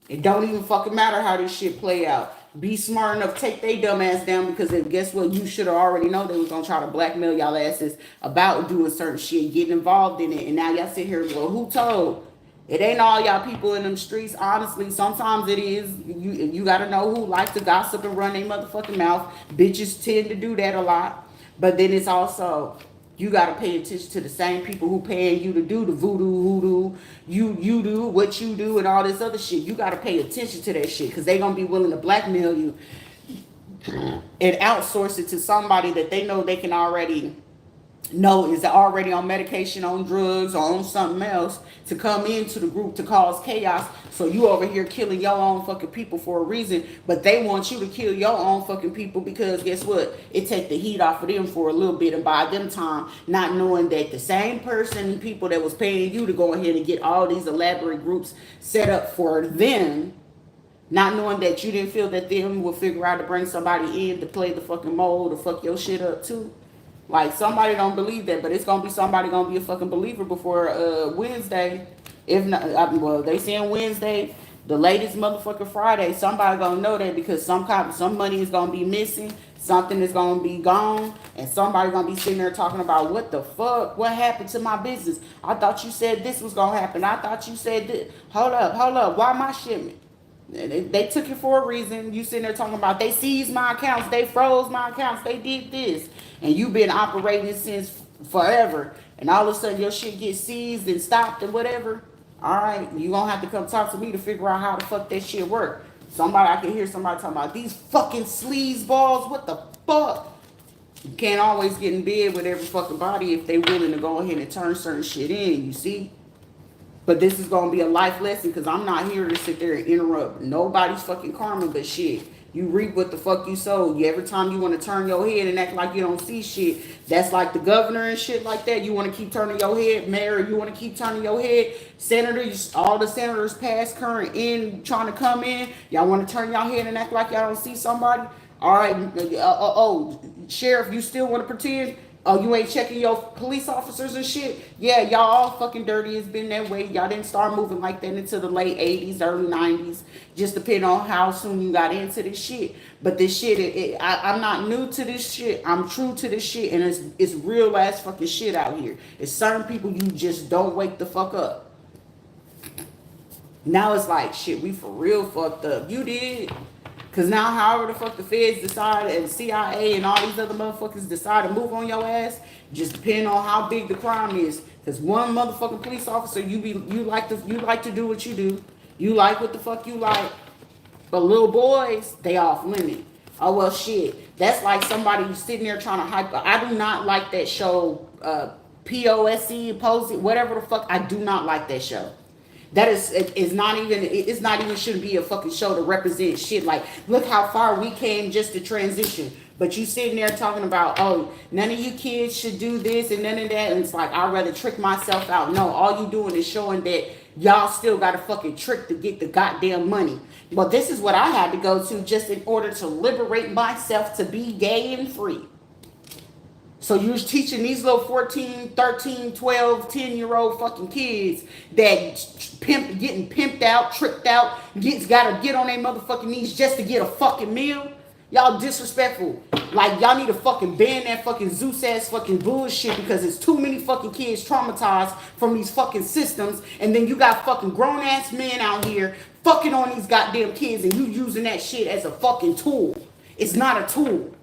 It don't even fucking matter how this shit play out. Be smart enough, take they dumb ass down because if, guess what? You should have already know they was gonna try to blackmail y'all asses about doing certain shit, getting involved in it, and now y'all sit here and go, who told? It ain't all y'all people in them streets. Honestly, sometimes it is. You gotta know who likes to gossip and run their motherfucking mouth. Bitches tend to do that a lot, but then it's also you gotta pay attention to the same people who paying you to do the voodoo, hoodoo, you do what you do and all this other shit. You gotta pay attention to that shit because they gonna be willing to blackmail you and outsource it to somebody that they know they can already know is already on medication, on drugs, or on something else to come into the group to cause chaos. So you over here killing your own fucking people for a reason, but they want you to kill your own fucking people because guess what? It take the heat off of them for a little bit and buy them time, not knowing that the same person and people that was paying you to go ahead and get all these elaborate groups set up for them, not knowing that you didn't feel that them will figure out to bring somebody in to play the fucking mold to fuck your shit up too. Like somebody don't believe that, but it's gonna be somebody gonna be a fucking believer before Wednesday. If not, well, they saying Wednesday, the latest motherfucking Friday. Somebody gonna know that because some money is gonna be missing, something is gonna be gone, and somebody gonna be sitting there talking about what the fuck, what happened to my business? I thought you said this was gonna happen. I thought you said this. Hold up, why my shipment? They took it for a reason. You sitting there talking about they seized my accounts, they froze my accounts, they did this, and you've been operating since forever, and all of a sudden your shit gets seized and stopped and whatever. All right, you gonna have to come talk to me to figure out how the fuck that shit work. I can hear somebody talking about these fucking sleaze balls. What the fuck? You can't always get in bed with every fucking body if they willing to go ahead and turn certain shit in. You see. But this is going to be a life lesson because I'm not here to sit there and interrupt nobody's fucking karma, but shit. You reap what the fuck you sow. Every time you want to turn your head and act like you don't see shit, that's like the governor and shit like that. You want to keep turning your head. Mayor, you want to keep turning your head. Senators, all the senators past, current, in, trying to come in. Y'all want to turn your head and act like y'all don't see somebody? All right. Sheriff, you still want to pretend? Oh, you ain't checking your police officers and shit? Yeah, y'all all fucking dirty. It's been that way. Y'all didn't start moving like that until the late 80s, early 90s. Just depending on how soon you got into this shit. But this shit, I'm not new to this shit. I'm true to this shit. And it's real ass fucking shit out here. It's certain people you just don't wake the fuck up. Now it's like, shit, we for real fucked up. You did. Because now however the fuck the feds decide and CIA and all these other motherfuckers decide to move on your ass, just depending on how big the crime is. Because one motherfucking police officer, you like to do what you do. You like what the fuck you like. But little boys, they off limit. Oh well, shit. That's like somebody who's sitting there trying to hype. I do not like that show. POSE, Pose, whatever the fuck. I do not like that show. That is not even. It's not even shouldn't be a fucking show to represent shit. Like, look how far we came just to transition. But you sitting there talking about, oh, none of you kids should do this and none of that. And it's like, I'd rather trick myself out. No, all you doing is showing that y'all still got a fucking trick to get the goddamn money. But this is what I had to go to just in order to liberate myself to be gay and free. So you're teaching these little 14, 13, 12, 10-year-old fucking kids that getting pimped out, tricked out, gotta get on their motherfucking knees just to get a fucking meal. Y'all disrespectful. Like, y'all need to fucking ban that fucking Zeus ass fucking bullshit, because it's too many fucking kids traumatized from these fucking systems. And then you got fucking grown ass men out here fucking on these goddamn kids, and you using that shit as a fucking tool. It's not a tool.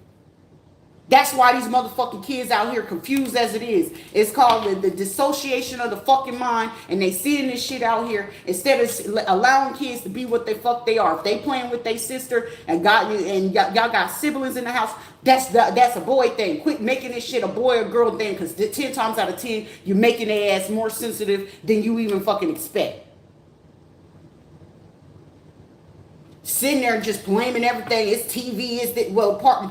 That's why these motherfucking kids out here confused as it is. It's called the dissociation of the fucking mind, and they seeing this shit out here instead of allowing kids to be what they fuck they are. If they playing with their sister and y'all got siblings in the house, that's a boy thing. Quit making this shit a boy or girl thing, because 10 times out of 10, you're making their ass more sensitive than you even fucking expect. Sitting there and just blaming everything. It's TV.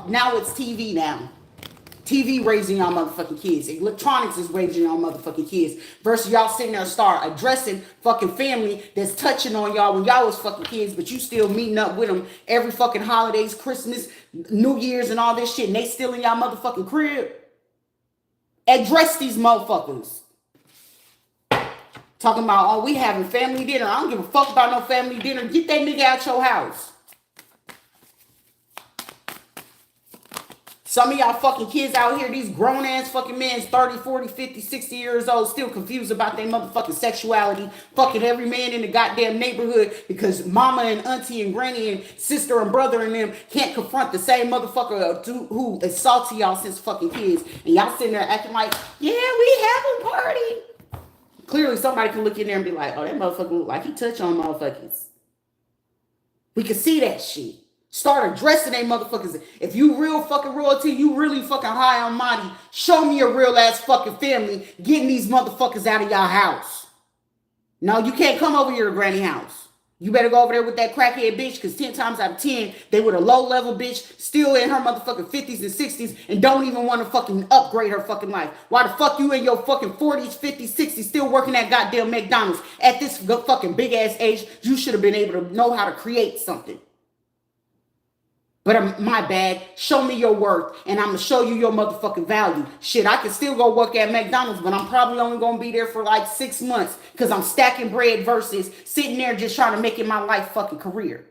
Now it's TV now. TV raising y'all motherfucking kids. Electronics is raising y'all motherfucking kids. Versus y'all sitting there and start addressing fucking family that's touching on y'all when y'all was fucking kids, but you still meeting up with them every fucking holidays, Christmas, New Year's, and all this shit, and they still in y'all motherfucking crib. Address these motherfuckers. Talking about, oh, we having family dinner. I don't give a fuck about no family dinner. Get that nigga out your house. Some of y'all fucking kids out here, these grown ass fucking men, 30, 40, 50, 60 years old, still confused about their motherfucking sexuality. Fucking every man in the goddamn neighborhood because mama and auntie and granny and sister and brother and them can't confront the same motherfucker who assaulted y'all since fucking kids. And y'all sitting there acting like, yeah, we having party. Clearly, somebody can look in there and be like, oh, that motherfucker look like he touch on motherfuckers. We can see that shit. Start addressing they motherfuckers. If you real fucking royalty, you really fucking high on mighty, show me a real ass fucking family getting these motherfuckers out of y'all house. No, you can't come over here to granny house. You better go over there with that crackhead bitch, because 10 times out of 10, they with a low-level bitch still in her motherfucking 50s and 60s and don't even want to fucking upgrade her fucking life. Why the fuck you in your fucking 40s, 50s, 60s still working at goddamn McDonald's? At this fucking big-ass age, you should have been able to know how to create something. But my bad, show me your worth, and I'm going to show you your motherfucking value. Shit, I can still go work at McDonald's, but I'm probably only going to be there for like 6 months because I'm stacking bread versus sitting there just trying to make it my life fucking career.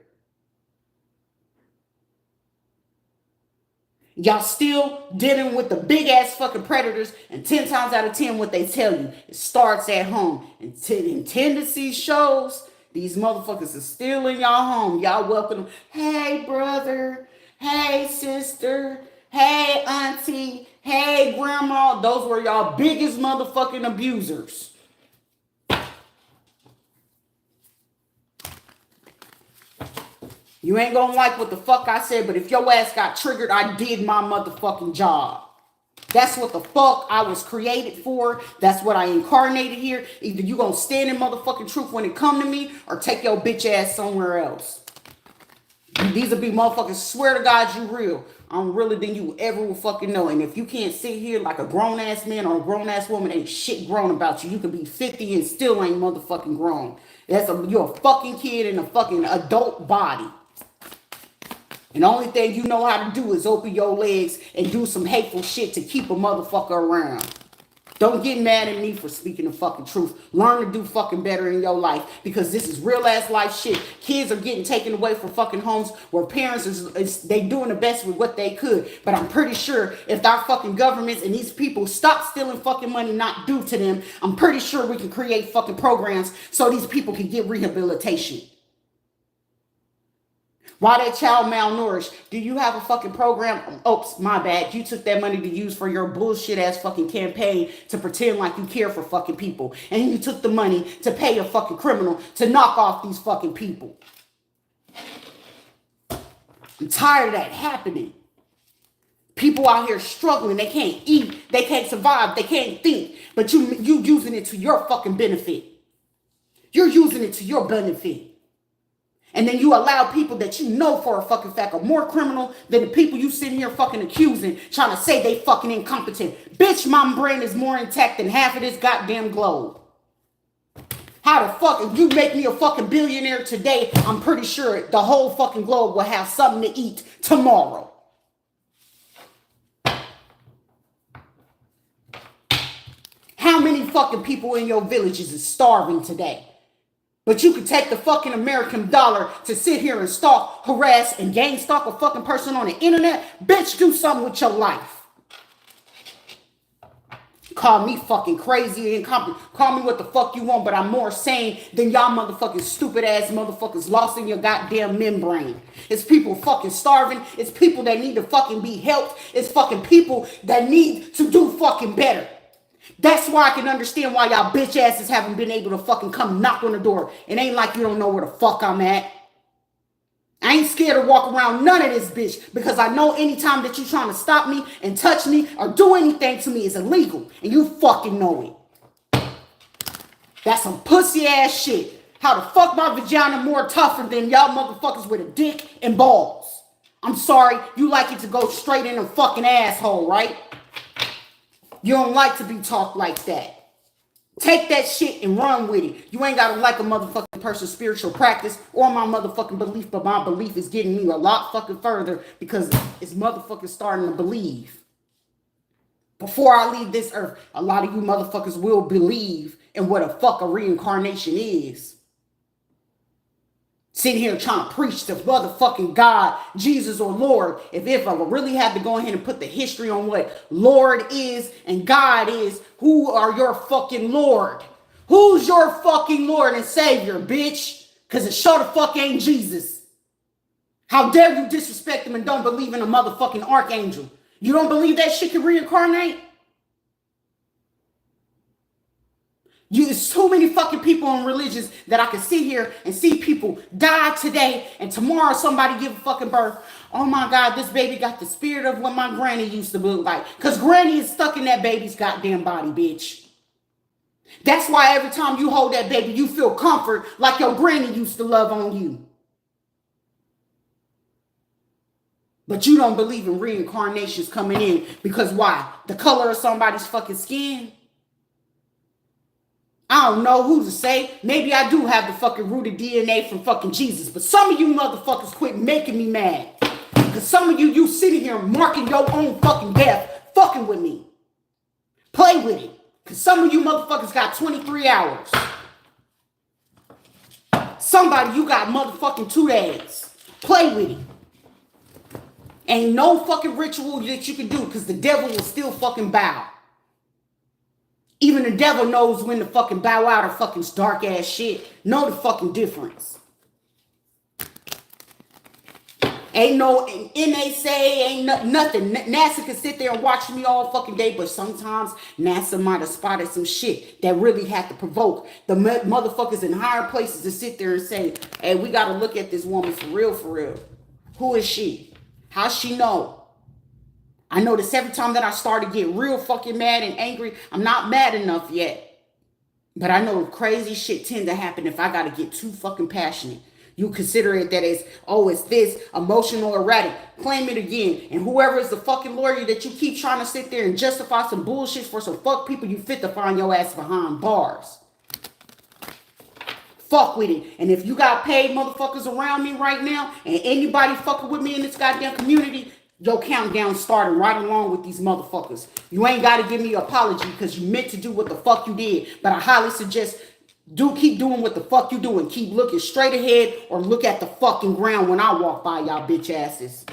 Y'all still dealing with the big-ass fucking predators, and 10 times out of 10, what they tell you, it starts at home. And tendency shows these motherfuckers are still in y'all home. Y'all welcome them. Hey, brother. Hey, sister. Hey, auntie. Hey, grandma. Those were y'all biggest motherfucking abusers. You ain't gonna like what the fuck I said, but if your ass got triggered, I did my motherfucking job. That's what the fuck I was created for. That's what I incarnated here. Either you gonna stand in motherfucking truth when it come to me, or take your bitch ass somewhere else. These will be motherfuckers, swear to God you real. I'm realer than you ever will fucking know. And if you can't sit here like a grown ass man or a grown ass woman, ain't shit grown about you. You could be 50 and still ain't motherfucking grown. You're a fucking kid in a fucking adult body. And the only thing you know how to do is open your legs and do some hateful shit to keep a motherfucker around. Don't get mad at me for speaking the fucking truth. Learn to do fucking better in your life, because this is real ass life shit. Kids are getting taken away from fucking homes where parents they doing the best with what they could. But I'm pretty sure if our fucking governments and these people stop stealing fucking money not due to them, I'm pretty sure we can create fucking programs so these people can get rehabilitation. Why that child malnourished? Do you have a fucking program? Oops, my bad. You took that money to use for your bullshit ass fucking campaign to pretend like you care for fucking people. And you took the money to pay a fucking criminal to knock off these fucking people. I'm tired of that happening. People out here struggling. They can't eat. They can't survive. They can't think. But you using it to your fucking benefit. You're using it to your benefit. And then you allow people that you know for a fucking fact are more criminal than the people you sitting here fucking accusing, trying to say they fucking incompetent. Bitch, my brain is more intact than half of this goddamn globe. How the fuck, if you make me a fucking billionaire today, I'm pretty sure the whole fucking globe will have something to eat tomorrow. How many fucking people in your villages is starving today? But you could take the fucking American dollar to sit here and stalk, harass, and gang stalk a fucking person on the internet? Bitch, do something with your life. Call me fucking crazy and incompetent. Call me what the fuck you want, but I'm more sane than y'all motherfucking stupid ass motherfuckers lost in your goddamn membrane. It's people fucking starving. It's people that need to fucking be helped. It's fucking people that need to do fucking better. That's why I can understand why y'all bitch asses haven't been able to fucking come knock on the door. It ain't like you don't know where the fuck I'm at. I ain't scared to walk around none of this bitch because I know anytime that you trying to stop me and touch me or do anything to me is illegal. And you fucking know it. That's some pussy ass shit. How the fuck my vagina more tougher than y'all motherfuckers with a dick and balls? I'm sorry, you like it to go straight in a fucking asshole, right? You don't like to be talked like that. Take that shit and run with it. You ain't gotta like a motherfucking person's spiritual practice or my motherfucking belief, but my belief is getting me a lot fucking further because it's motherfucking starting to believe. Before I leave this earth, a lot of you motherfuckers will believe in what a fuck a reincarnation is. Sitting here trying to preach to motherfucking God, Jesus, or Lord. If I really had to go ahead and put the history on what Lord is and God is, who are your fucking Lord? Who's your fucking Lord and Savior, bitch? Because it sure the fuck ain't Jesus. How dare you disrespect him and don't believe in a motherfucking archangel? You don't believe that shit can reincarnate? There's too many fucking people in religions that I can sit here and see people die today and tomorrow somebody give a fucking birth. Oh my God, this baby got the spirit of what my granny used to look like. Because granny is stuck in that baby's goddamn body, bitch. That's why every time you hold that baby, you feel comfort like your granny used to love on you. But you don't believe in reincarnations coming in because why? The color of somebody's fucking skin? I don't know who to say. Maybe I do have the fucking rooted DNA from fucking Jesus. But some of you motherfuckers quit making me mad. Because some of you sitting here marking your own fucking death, fucking with me. Play with it. Because some of you motherfuckers got 23 hours. Somebody, you got motherfucking 2 days. Play with it. Ain't no fucking ritual that you can do because the devil will still fucking bow. Even the devil knows when to fucking bow out of fucking dark ass shit. Know the fucking difference. Ain't no NASA, ain't nothing. NASA can sit there and watch me all fucking day, but sometimes NASA might have spotted some shit that really had to provoke the motherfuckers in higher places to sit there and say, hey, we got to look at this woman for real, for real. Who is she? How's she know? I notice every time that I start to get real fucking mad and angry, I'm not mad enough yet. But I know crazy shit tend to happen if I got to get too fucking passionate. You consider it that it's this, emotional, erratic. Claim it again. And whoever is the fucking lawyer that you keep trying to sit there and justify some bullshit for some fuck people, you fit to find your ass behind bars. Fuck with it. And if you got paid motherfuckers around me right now, and anybody fucking with me in this goddamn community, your countdown starting right along with these motherfuckers. You ain't got to give me an apology because you meant to do what the fuck you did. But I highly suggest keep doing what the fuck you doing. Keep looking straight ahead or look at the fucking ground when I walk by y'all bitch asses.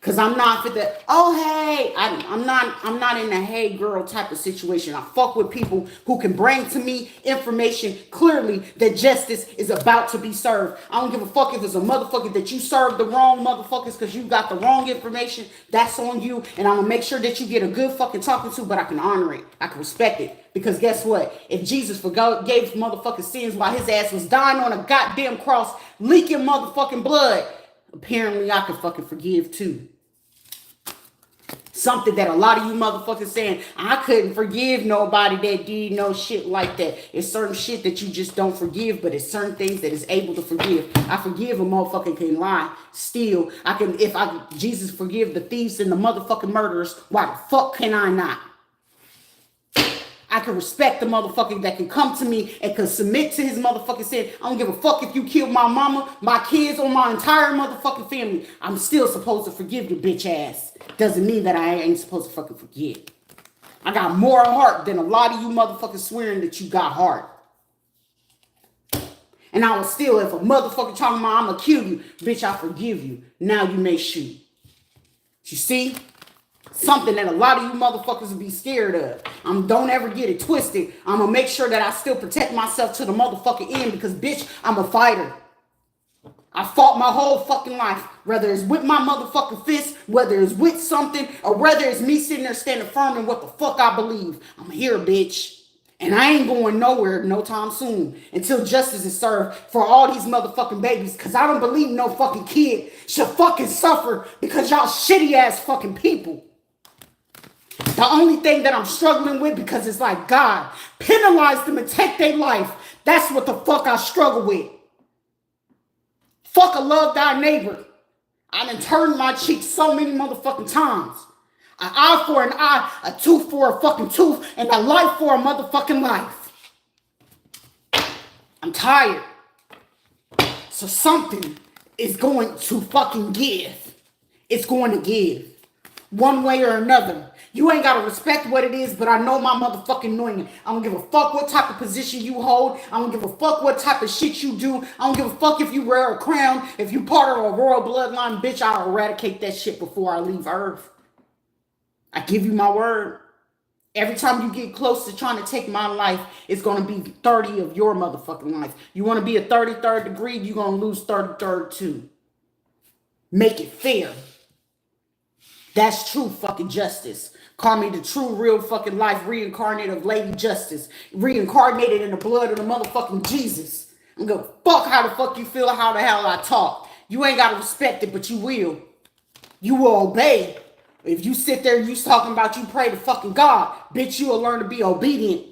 Cause I'm not for the, oh hey, I'm not in a hey girl type of situation. I fuck with people who can bring to me information clearly that justice is about to be served. I don't give a fuck if it's a motherfucker that you served the wrong motherfuckers because you got the wrong information. That's on you. And I'm gonna make sure that you get a good fucking talking to, but I can honor it. I can respect it. Because guess what? If Jesus gave motherfucking sins while his ass was dying on a goddamn cross, leaking motherfucking blood, Apparently I can fucking forgive too. Something that a lot of you motherfuckers saying, I couldn't forgive nobody that did no shit like that. It's certain shit that you just don't forgive, but it's certain things that is able to forgive. I forgive a motherfucker can lie, steal. I can, if I, Jesus forgive the thieves and the motherfucking murderers, why the fuck can I not? I can respect the motherfucker that can come to me and can submit to his motherfucking sin. I don't give a fuck if you killed my mama, my kids, or my entire motherfucking family. I'm still supposed to forgive your bitch ass. Doesn't mean that I ain't supposed to fucking forget. I got more heart than a lot of you motherfuckers swearing that you got heart. And I will still, if a motherfucker talking about I'm gonna kill you, bitch, I forgive you. Now you may shoot. You see? Something that a lot of you motherfuckers will be scared of. Don't ever get it twisted. I'm gonna make sure that I still protect myself to the motherfucking end because, bitch, I'm a fighter. I fought my whole fucking life, whether it's with my motherfucking fist, whether it's with something, or whether it's me sitting there standing firm in what the fuck I believe. I'm here, bitch. And I ain't going nowhere no time soon until justice is served for all these motherfucking babies. Because I don't believe no fucking kid should fucking suffer because y'all shitty ass fucking people. The only thing that I'm struggling with, because it's like, God, penalize them and take their life. That's what the fuck I struggle with. Fuck a love thy neighbor. I done turned my cheek so many motherfucking times. An eye for an eye, a tooth for a fucking tooth, and a life for a motherfucking life. I'm tired. So something is going to fucking give. It's going to give. One way or another. You ain't gotta respect what it is, but I know my motherfucking knowing. I don't give a fuck what type of position you hold. I don't give a fuck what type of shit you do. I don't give a fuck if you wear a crown. If you part of a royal bloodline, bitch, I'll eradicate that shit before I leave Earth. I give you my word. Every time you get close to trying to take my life, it's gonna be 30 of your motherfucking life. You wanna be a 33rd degree, you're gonna lose 33rd too. Make it fair. That's true fucking justice. Call me the true, real fucking life reincarnated of Lady Justice. Reincarnated in the blood of the motherfucking Jesus. I'm gonna fuck how the fuck you feel, how the hell I talk. You ain't gotta respect it, but you will. You will obey. If you sit there and you talking about you pray to fucking God, bitch, you will learn to be obedient.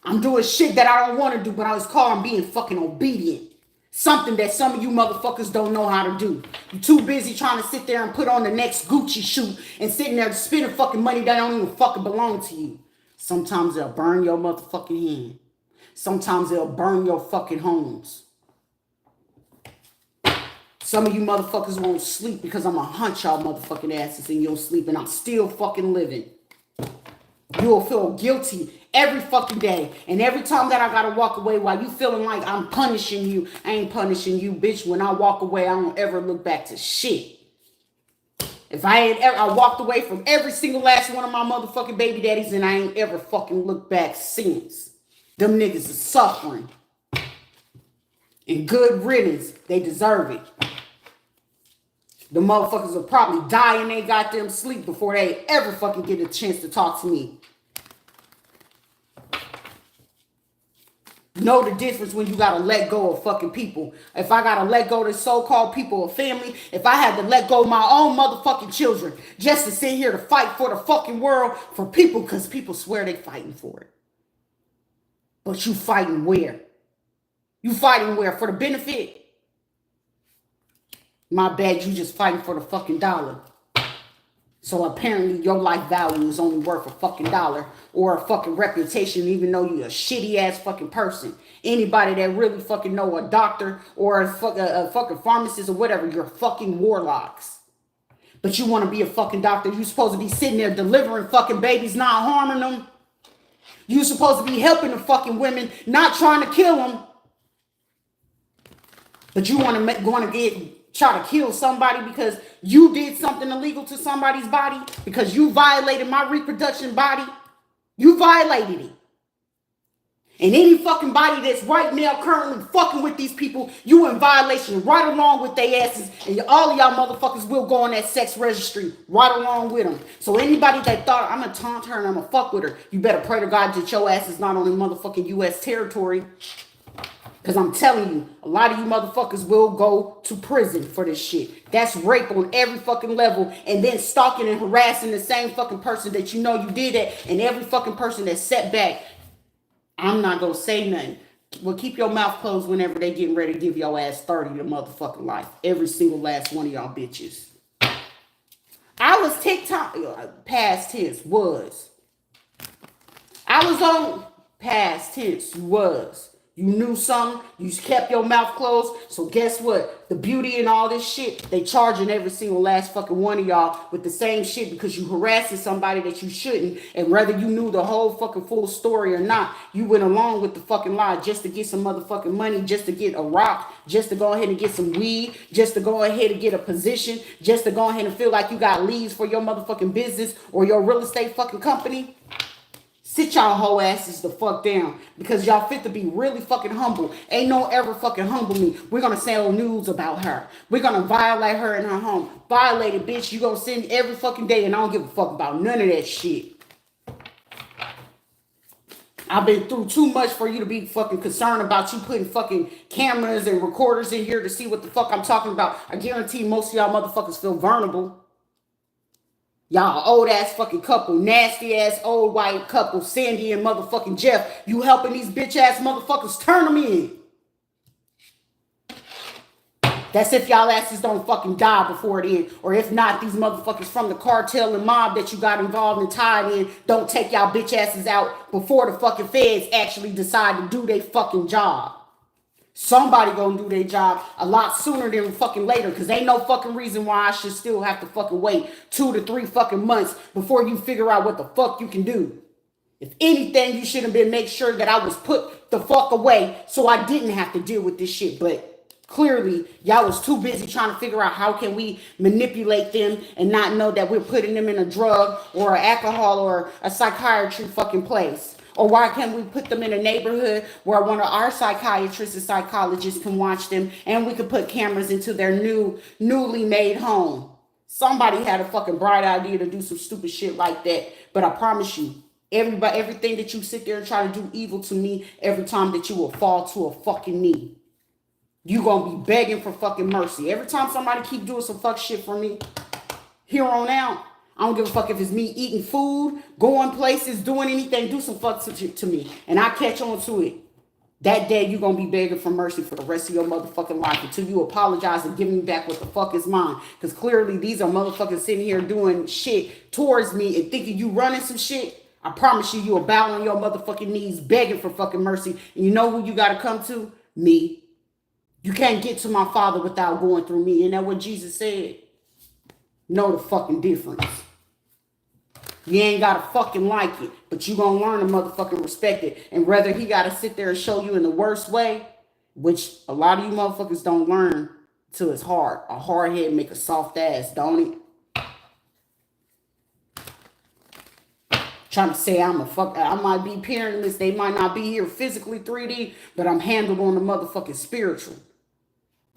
I'm doing shit that I don't want to do, but I was calling being fucking obedient. Something that some of you motherfuckers don't know how to do. You're too busy trying to sit there and put on the next Gucci shoe and sitting there spending fucking money that don't even fucking belong to you. Sometimes they'll burn your motherfucking hand. Sometimes they'll burn your fucking homes. Some of you motherfuckers won't sleep because I'm gonna hunt y'all motherfucking asses in your sleep and I'm still fucking living. You'll feel guilty every fucking day. And every time that I gotta walk away while you feeling like I'm punishing you, I ain't punishing you, bitch. When I walk away, I don't ever look back to shit. If I walked away from every single last one of my motherfucking baby daddies and I ain't ever fucking looked back since. Them niggas is suffering. And good riddance, they deserve it. The motherfuckers will probably die in their goddamn sleep before they ever fucking get a chance to talk to me. Know the difference when you gotta let go of fucking people. If I gotta let go of the so-called people of family, if I had to let go of my own motherfucking children just to sit here to fight for the fucking world for people, because people swear they fighting for it. But you fighting where? You fighting where? For the benefit? My bad, you just fighting for the fucking dollar. So apparently your life value is only worth a fucking dollar or a fucking reputation, even though you're a shitty ass fucking person. Anybody that really fucking know a doctor or a fucking pharmacist or whatever, you're fucking warlocks. But you want to be a fucking doctor. You're supposed to be sitting there delivering fucking babies, not harming them. You're supposed to be helping the fucking women, not trying to kill them. But you want to try to kill somebody because you did something illegal to somebody's body, because you violated my reproduction body. You violated it. And any fucking body that's right now currently fucking with these people, you in violation right along with their asses. And all of y'all motherfuckers will go on that sex registry right along with them. So anybody that thought I'm gonna taunt her and I'm gonna fuck with her, you better pray to God that your ass is not on the motherfucking U.S. territory. Because I'm telling you, a lot of you motherfuckers will go to prison for this shit. That's rape on every fucking level. And then stalking and harassing the same fucking person that you know you did it. And every fucking person that's set back. I'm not going to say nothing. Well, keep your mouth closed whenever they getting ready to give your ass 30 to motherfucking life. Every single last one of y'all bitches. I was TikTok, past tense, was. I was on past tense, was. You knew something, you kept your mouth closed. So guess what? The beauty and all this shit, they charging every single last fucking one of y'all with the same shit because you harassing somebody that you shouldn't. And whether you knew the whole fucking full story or not, you went along with the fucking lie just to get some motherfucking money, just to get a rock, just to go ahead and get some weed, just to go ahead and get a position, just to go ahead and feel like you got leads for your motherfucking business or your real estate fucking company. Sit y'all hoe asses the fuck down because y'all fit to be really fucking humble. Ain't no ever fucking humble me. We're gonna sell news about her. We're gonna violate her in her home. Violated bitch, you gonna send every fucking day and I don't give a fuck about none of that shit. I've been through too much for you to be fucking concerned about you putting fucking cameras and recorders in here to see what the fuck I'm talking about. I guarantee most of y'all motherfuckers feel vulnerable. Y'all old ass fucking couple, nasty ass old white couple, Sandy and motherfucking Jeff. You helping these bitch ass motherfuckers turn them in. That's if y'all asses don't fucking die before it ends. Or if not, these motherfuckers from the cartel and mob that you got involved and tied in don't take y'all bitch asses out before the fucking feds actually decide to do their fucking job. Somebody gonna do their job a lot sooner than fucking later, because ain't no fucking reason why I should still have to fucking wait 2 to 3 fucking months before you figure out what the fuck you can do. If anything, you should have been make sure that I was put the fuck away so I didn't have to deal with this shit. But clearly, y'all was too busy trying to figure out how can we manipulate them and not know that we're putting them in a drug or an alcohol or a psychiatry fucking place. Or why can't we put them in a neighborhood where one of our psychiatrists and psychologists can watch them and we could put cameras into their newly made home? Somebody had a fucking bright idea to do some stupid shit like that. But I promise you, everything that you sit there and try to do evil to me, every time that you will fall to a fucking knee. You gonna be begging for fucking mercy. Every time somebody keep doing some fuck shit for me, here on out, I don't give a fuck if it's me eating food, going places, doing anything, do some fuck to me. And I catch on to it. That day, you're going to be begging for mercy for the rest of your motherfucking life until you apologize and give me back what the fuck is mine. Because clearly, these are motherfuckers sitting here doing shit towards me and thinking you running some shit. I promise you, you'll bow on your motherfucking knees begging for fucking mercy. And you know who you got to come to? Me. You can't get to my Father without going through me. Isn't that what Jesus said? Know the fucking difference. You ain't gotta fucking like it, but you gonna learn to motherfucking respect it. And whether he gotta sit there and show you in the worst way, which a lot of you motherfuckers don't learn till it's hard. A hard head make a soft ass, don't it? Trying to say I might be parentless, they might not be here physically 3D, but I'm handled on the motherfucking spiritual.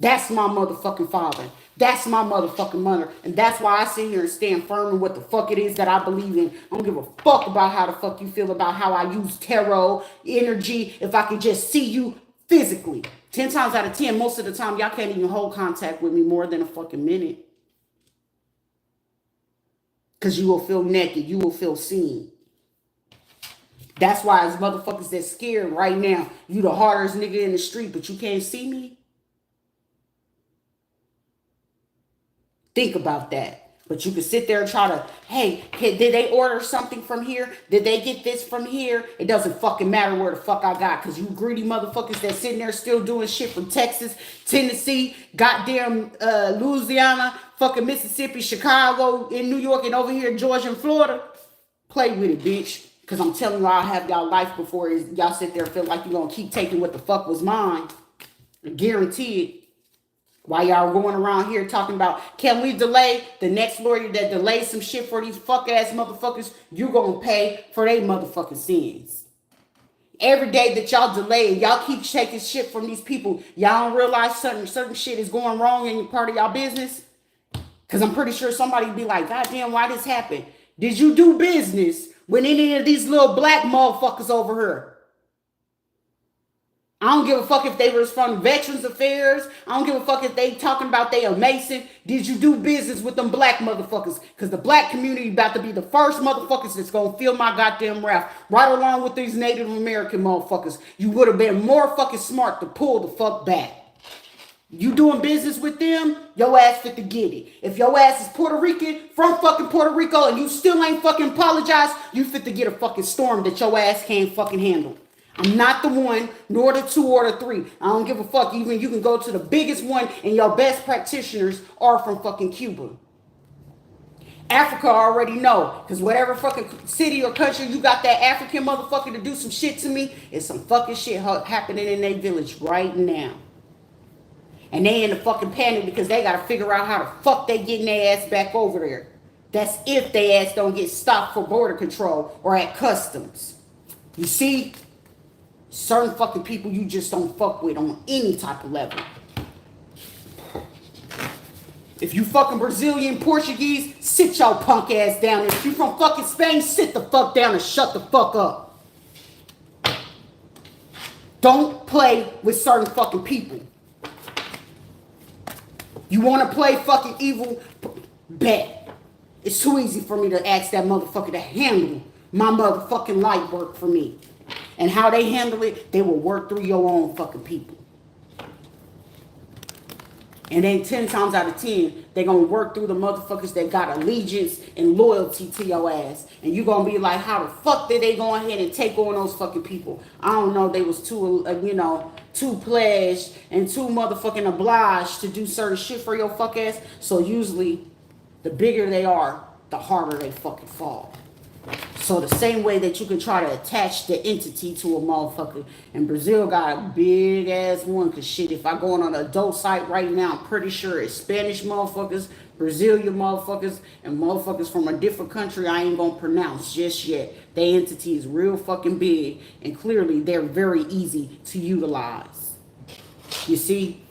That's my motherfucking father. That's my motherfucking mother. And that's why I sit here and stand firm in what the fuck it is that I believe in. I don't give a fuck about how the fuck you feel about how I use tarot, energy, if I can just see you physically. 10 times out of 10, most of the time, y'all can't even hold contact with me more than a fucking minute. Because you will feel naked. You will feel seen. That's why as motherfuckers that scared right now, you the hardest nigga in the street, but you can't see me. Think about that. But you can sit there and try to, hey, did they order something from here? Did they get this from here? It doesn't fucking matter where the fuck I got. Because you greedy motherfuckers that sitting there still doing shit from Texas, Tennessee, goddamn Louisiana, fucking Mississippi, Chicago, in New York, and over here in Georgia and Florida. Play with it, bitch. Because I'm telling you, I'll have y'all life before y'all sit there and feel like you're going to keep taking what the fuck was mine. I guarantee it. While y'all going around here talking about, can we delay? The next lawyer that delays some shit for these fuck ass motherfuckers, you gonna pay for their motherfucking sins. Every day that y'all delay and y'all keep taking shit from these people, y'all don't realize certain shit is going wrong in part of y'all business? Because I'm pretty sure somebody be like, God damn, why this happened? Did you do business with any of these little black motherfuckers over here? I don't give a fuck if they was from Veterans Affairs. I don't give a fuck if they talking about they a Mason. Did you do business with them black motherfuckers? Because the black community about to be the first motherfuckers that's going to feel my goddamn wrath. Right along with these Native American motherfuckers. You would have been more fucking smart to pull the fuck back. You doing business with them, your ass fit to get it. If your ass is Puerto Rican, from fucking Puerto Rico, and you still ain't fucking apologize, you fit to get a fucking storm that your ass can't fucking handle. I'm not the one, nor the two or the three. I don't give a fuck. Even you can go to the biggest one, and your best practitioners are from fucking Cuba. Africa already know, because whatever fucking city or country you got that African motherfucker to do some shit to me, it's some fucking shit happening in their village right now. And they in the fucking panic because they got to figure out how the fuck they getting their ass back over there. That's if they ass don't get stopped for border control or at customs. You see? Certain fucking people you just don't fuck with on any type of level. If you fucking Brazilian, Portuguese, sit your punk ass down. If you from fucking Spain, sit the fuck down and shut the fuck up. Don't play with certain fucking people. You want to play fucking evil? Bet. It's too easy for me to ask that motherfucker to handle my motherfucking light work for me. And how they handle it, they will work through your own fucking people. And then 10 times out of 10, they're going to work through the motherfuckers that got allegiance and loyalty to your ass. And you're going to be like, how the fuck did they go ahead and take on those fucking people? I don't know. They was too, too pledged and too motherfucking obliged to do certain shit for your fuck ass. So usually, the bigger they are, the harder they fucking fall. So the same way that you can try to attach the entity to a motherfucker. And Brazil got a big ass one. Cause shit, if I go on an adult site right now, I'm pretty sure it's Spanish motherfuckers, Brazilian motherfuckers, and motherfuckers from a different country I ain't gonna pronounce just yet. Their entity is real fucking big. And clearly they're very easy to utilize. You see?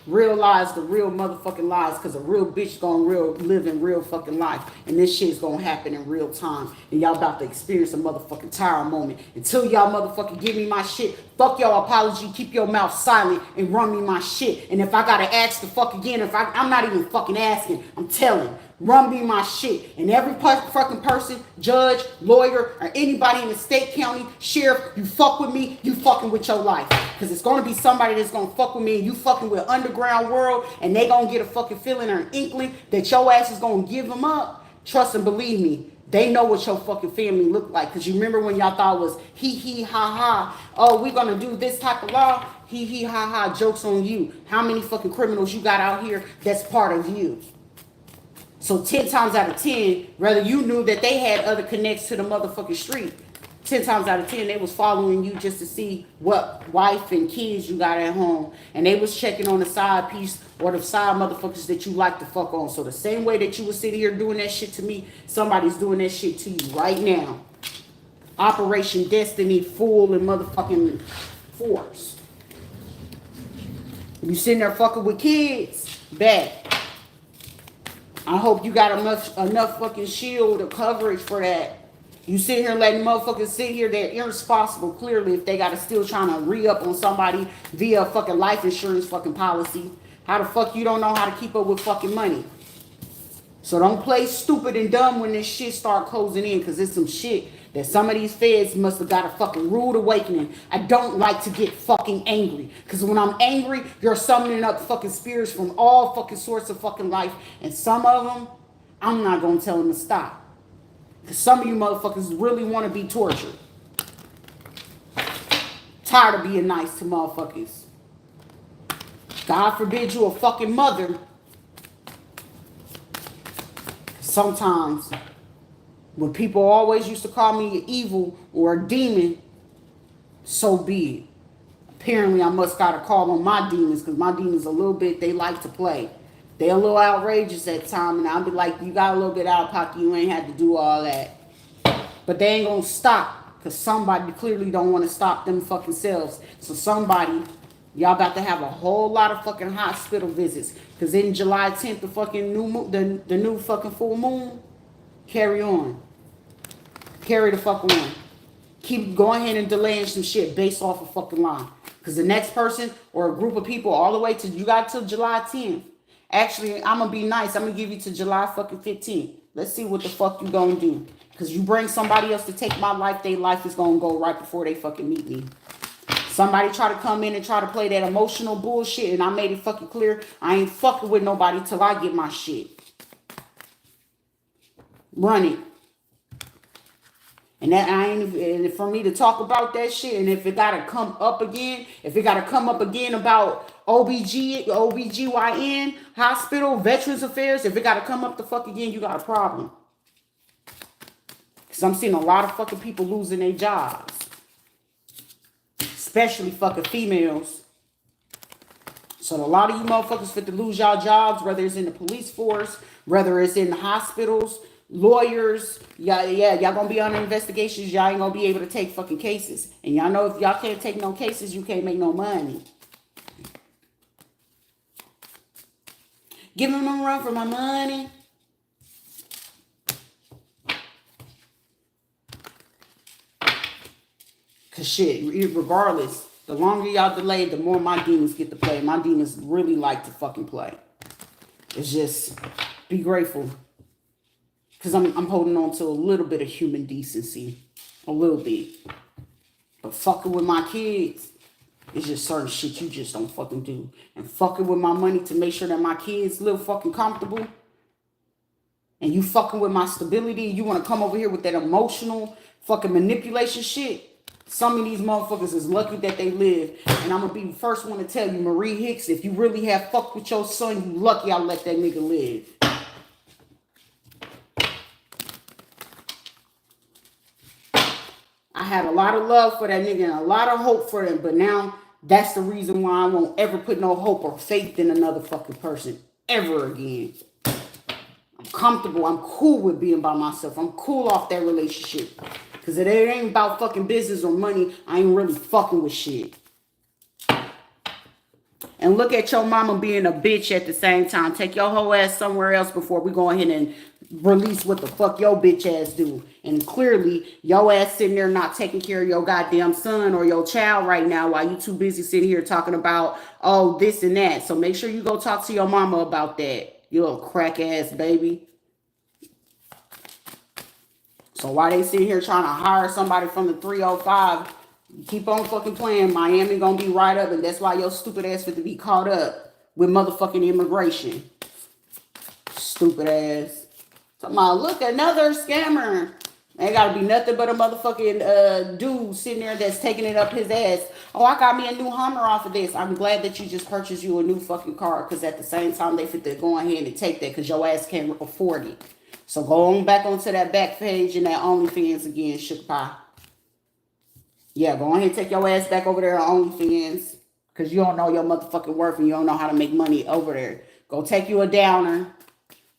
Realize the real motherfucking lies, because a real bitch gonna live in real fucking life, and this shit's gonna happen in real time, and y'all about to experience a motherfucking tower moment. Until y'all motherfucking give me my shit, fuck your apology, keep your mouth silent, and run me my shit. And if I gotta ask the fuck again, I'm not even fucking asking, I'm telling. Run me my shit. And every fucking person, judge, lawyer, or anybody in the state, county, sheriff, you fuck with me, you fucking with your life. Because it's going to be somebody that's going to fuck with me, and you fucking with underground world, and they going to get a fucking feeling or an inkling that your ass is going to give them up. Trust and believe me, they know what your fucking family look like. Because you remember when y'all thought it was hee ha ha, oh, we're going to do this type of law, hee ha ha, jokes on you. How many fucking criminals you got out here that's part of you? So 10 times out of 10, whether you knew that they had other connects to the motherfucking street, 10 times out of 10, they was following you just to see what wife and kids you got at home. And they was checking on the side piece or the side motherfuckers that you like to fuck on. So the same way that you was sitting here doing that shit to me, somebody's doing that shit to you right now. Operation Destiny full and motherfucking force. You sitting there fucking with kids, bad. I hope you got enough fucking shield or coverage for that. You sit here letting motherfuckers sit here, they're irresponsible, clearly, if they got to still trying to re-up on somebody via fucking life insurance fucking policy. How the fuck you don't know how to keep up with fucking money? So don't play stupid and dumb when this shit start closing in, because it's some shit that some of these feds must have got a fucking rude awakening. I don't like to get fucking angry, because when I'm angry, you're summoning up fucking spirits from all fucking sorts of fucking life, and some of them, I'm not going to tell them to stop. Because some of you motherfuckers really want to be tortured. Tired of being nice to motherfuckers. God forbid you a fucking mother. Sometimes, when people always used to call me an evil or a demon, so be it. Apparently, I must got a call on my demons, because my demons a little bit, they like to play. They a little outrageous at times, and I'll be like, you got a little bit out of pocket, you ain't had to do all that. But they ain't gonna stop, because somebody clearly don't want to stop them fucking selves. So somebody, y'all about to have a whole lot of fucking hospital visits. Because in July 10th, the fucking new moon, the new fucking full moon, carry on. Carry the fuck on. Keep going ahead and delaying some shit based off of fucking line. Because the next person or a group of people all the way to, you got till July 10th. Actually, I'm going to be nice. I'm going to give you to July fucking 15th. Let's see what the fuck you going to do. Because you bring somebody else to take my life, their life is going to go right before they fucking meet me. Somebody try to come in and try to play that emotional bullshit, and I made it fucking clear I ain't fucking with nobody till I get my shit. Run it. And that I ain't, and for me to talk about that shit, and if it gotta come up again, about OBGYN, hospital, Veterans Affairs, if it gotta come up the fuck again, you got a problem. Cause I'm seeing a lot of fucking people losing their jobs. Especially fucking females. So a lot of you motherfuckers fit to lose y'all jobs, whether it's in the police force, whether it's in the hospitals, lawyers, y'all gonna be under investigations. Y'all ain't gonna be able to take fucking cases. And y'all know if y'all can't take no cases, you can't make no money. Give them a run for my money. Cause shit, regardless, the longer y'all delay, the more my demons get to play. My demons really like to fucking play. It's just, be grateful. Because I'm holding on to a little bit of human decency. A little bit. But fucking with my kids, it's just certain shit you just don't fucking do. And fucking with my money to make sure that my kids live fucking comfortable. And you fucking with my stability. You want to come over here with that emotional fucking manipulation shit. Some of these motherfuckers is lucky that they live. And I'm going to be the first one to tell you, Marie Hicks, if you really have fucked with your son, you lucky I let that nigga live. I had a lot of love for that nigga and a lot of hope for him. But now that's the reason why I won't ever put no hope or faith in another fucking person ever again. I'm comfortable. I'm cool with being by myself. I'm cool off that relationship. Because it ain't about fucking business or money. I ain't really fucking with shit. And look at your mama being a bitch at the same time. Take your whole ass somewhere else before we go ahead and release what the fuck your bitch ass do. And clearly, your ass sitting there not taking care of your goddamn son or your child right now while you too busy sitting here talking about, oh, this and that. So make sure you go talk to your mama about that. You little crack ass baby. So while they sitting here trying to hire somebody from the 305, you keep on fucking playing. Miami gonna be right up, and that's why your stupid ass fit to be caught up with motherfucking immigration. Stupid ass. Talking about, look, another scammer. Ain't gotta be nothing but a motherfucking dude sitting there that's taking it up his ass. Oh, I got me a new Hummer off of this. I'm glad that you just purchased you a new fucking car, because at the same time they fit to go ahead and take that because your ass can't afford it. So go on back onto that back page and that OnlyFans again, Shook Pie. Yeah, go ahead and take your ass back over there on OnlyFans. Because you don't know your motherfucking worth and you don't know how to make money over there. Go take you a downer.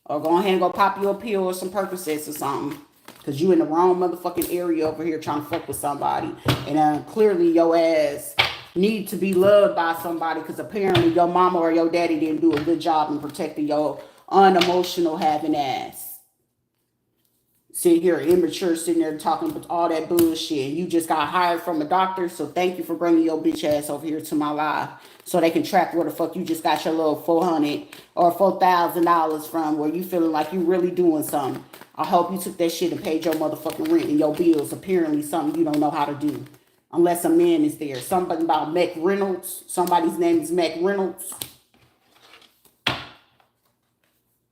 Or go ahead and go pop you a pill or some Percocets or something. Because you in the wrong motherfucking area over here trying to fuck with somebody. And clearly your ass need to be loved by somebody. Because apparently your mama or your daddy didn't do a good job in protecting your unemotional having ass. Sitting here immature, sitting there talking about all that bullshit. You just got hired from a doctor, so thank you for bringing your bitch ass over here to my live so they can track where the fuck you just got your little $400 or $4,000 from, where you feeling like you really doing something. I hope you took that shit and paid your motherfucking rent and your bills. Apparently something you don't know how to do unless a man is there. Something about Mac Reynolds. Somebody's name is Mac Reynolds.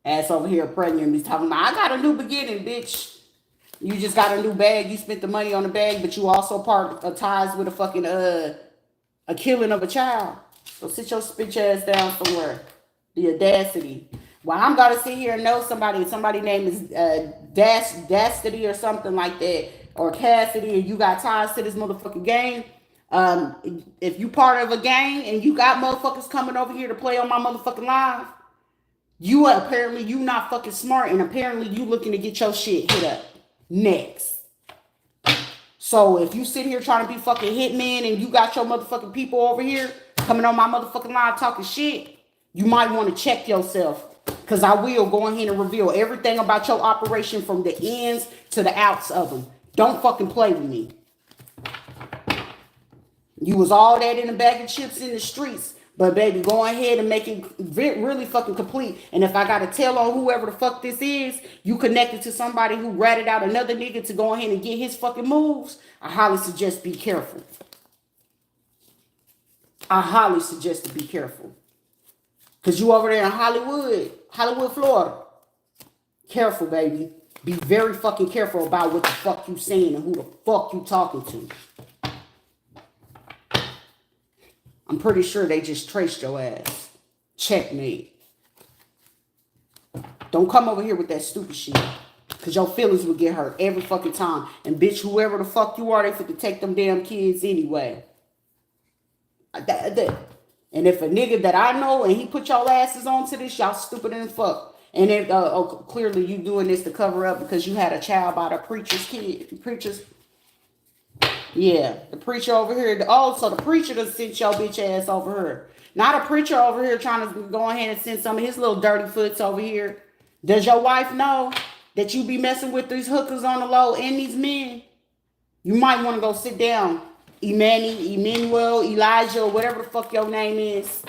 Ass over here pregnant. He's talking about, I got a new beginning, bitch. You just got a new bag. You spent the money on the bag, but you also part of ties with a fucking a killing of a child. So sit your bitch ass down somewhere. The audacity. Well, I'm gonna sit here and know somebody. Somebody's name is Dastity or something like that, or Cassidy, and you got ties to this motherfucking gang. If you part of a gang and you got motherfuckers coming over here to play on my motherfucking live, you apparently you not fucking smart, and apparently you looking to get your shit hit up next. So if you sit here trying to be fucking hitman and you got your motherfucking people over here coming on my motherfucking live talking shit, you might want to check yourself. Because I will go ahead and reveal everything about your operation from the ins to the outs of them. Don't fucking play with me. You was all that in a bag of chips in the streets. But baby, go ahead and make it really fucking complete. And if I gotta tell on whoever the fuck this is, you connected to somebody who ratted out another nigga to go ahead and get his fucking moves, I highly suggest be careful. I highly suggest to be careful. Because you over there in Hollywood, Florida. Careful, baby. Be very fucking careful about what the fuck you saying and who the fuck you talking to. I'm pretty sure they just traced your ass. Checkmate. Don't come over here with that stupid shit. Because your feelings will get hurt every fucking time. And bitch, whoever the fuck you are, they fit to take them damn kids anyway. And if a nigga that I know and he put y'all asses onto this, y'all stupid and fuck. And then clearly you doing this to cover up because you had a child by the preacher's kid. Yeah, the preacher over here. Also, the preacher done sent your bitch ass over here. Not a preacher over here trying to go ahead and send some of his little dirty foots over here. Does your wife know that you be messing with these hookers on the low and these men? You might want to go sit down. Emmanuel, Elijah, whatever the fuck your name is.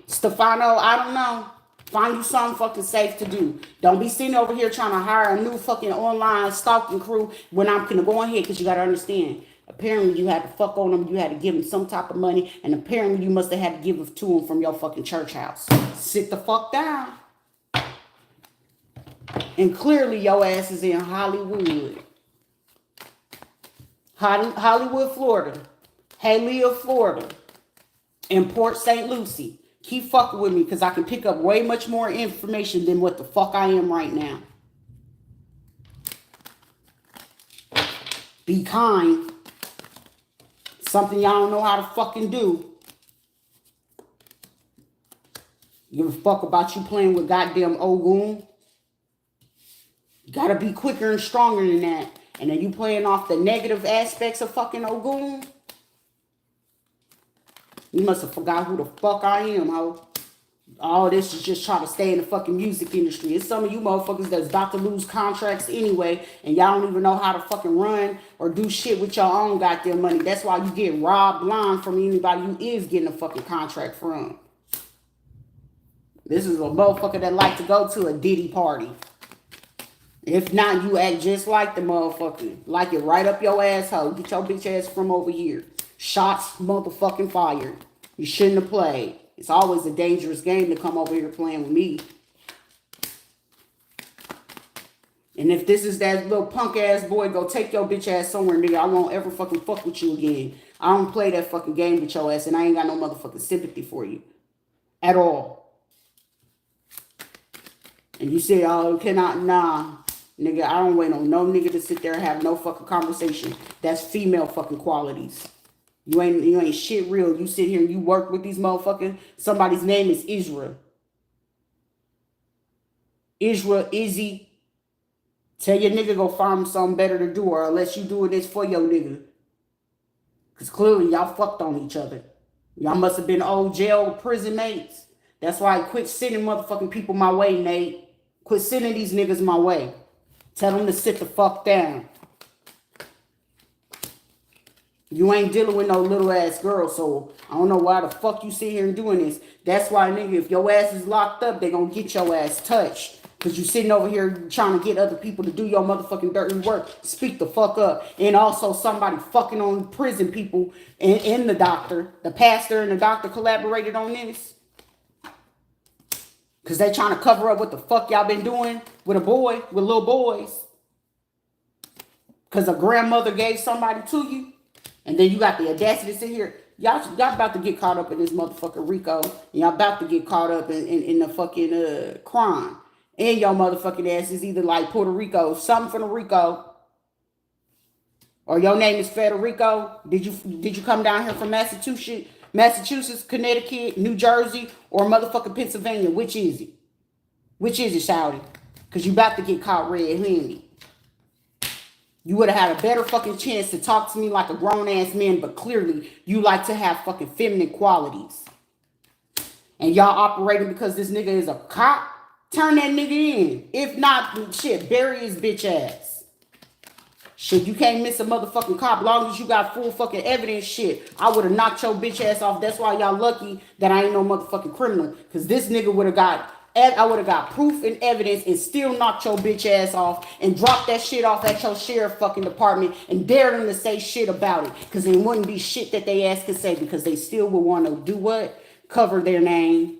Stefano, I don't know. Find you something fucking safe to do. Don't be sitting over here trying to hire a new fucking online stalking crew when I'm gonna go ahead, because you gotta understand. Apparently you had to fuck on them, you had to give them some type of money, and apparently you must have had to give it to them from your fucking church house. Sit the fuck down. And clearly your ass is in Hollywood. Hollywood, Florida. Hialeah, Florida. And Port St. Lucie. Keep fucking with me because I can pick up way much more information than what the fuck I am right now. Be kind. Something y'all don't know how to fucking do. Give a fuck about you playing with goddamn Ogun. You gotta be quicker and stronger than that. And then you playing off the negative aspects of fucking Ogun. You must have forgot who the fuck I am, ho. All this is just trying to stay in the fucking music industry. It's some of you motherfuckers that's about to lose contracts anyway, and y'all don't even know how to fucking run or do shit with your own goddamn money. That's why you get robbed blind from anybody who is getting a fucking contract from. This is a motherfucker that like to go to a Diddy party. If not, you act just like the motherfucker. Like it right up your asshole. Get your bitch ass from over here. Shots motherfucking fired. You shouldn't have played. It's always a dangerous game to come over here playing with me. And if this is that little punk ass boy, go take your bitch ass somewhere, nigga. I won't ever fucking fuck with you again. I don't play that fucking game with your ass, and I ain't got no motherfucking sympathy for you. At all. And you say, oh, cannot, nah. Nigga, I don't wait on no nigga to sit there and have no fucking conversation. That's female fucking qualities. You ain't shit real. You sit here and you work with these motherfuckers. Somebody's name is Israel. Israel, Izzy. Tell your nigga go find something better to do, or unless you doing this for your nigga. Because clearly y'all fucked on each other. Y'all must have been old jail prison mates. That's why I quit sending motherfucking people my way, Nate. Quit sending these niggas my way. Tell them to sit the fuck down. You ain't dealing with no little ass girl, so I don't know why the fuck you sit here and doing this. That's why, nigga, if your ass is locked up, they gonna get your ass touched. Because you sitting over here trying to get other people to do your motherfucking dirty work. Speak the fuck up. And also somebody fucking on prison people and the doctor. The pastor and the doctor collaborated on this. Because they trying to cover up what the fuck y'all been doing with a boy, with little boys. Because a grandmother gave somebody to you. And then you got the audacity to sit here. Y'all about to get caught up in this motherfucking Rico. Y'all about to get caught up in the fucking crime. And your motherfucking ass is either like Puerto Rico, something from the Rico. Or your name is Federico. Did you come down here from Massachusetts, Connecticut, New Jersey, or motherfucking Pennsylvania? Which is it? Which is it, Shouty? Because you about to get caught red-handed. You would have had a better fucking chance to talk to me like a grown-ass man, but clearly you like to have fucking feminine qualities. And y'all operating because this nigga is a cop? Turn that nigga in. If not, shit, bury his bitch ass. Shit, you can't miss a motherfucking cop long as you got full fucking evidence. Shit, I would have knocked your bitch ass off. That's why y'all lucky that I ain't no motherfucking criminal. Cause this nigga would have got, I would have got proof and evidence and still knocked your bitch ass off and dropped that shit off at your sheriff fucking department and dare them to say shit about it. Cause there wouldn't be shit that they ass could say because they still would want to do what? Cover their name.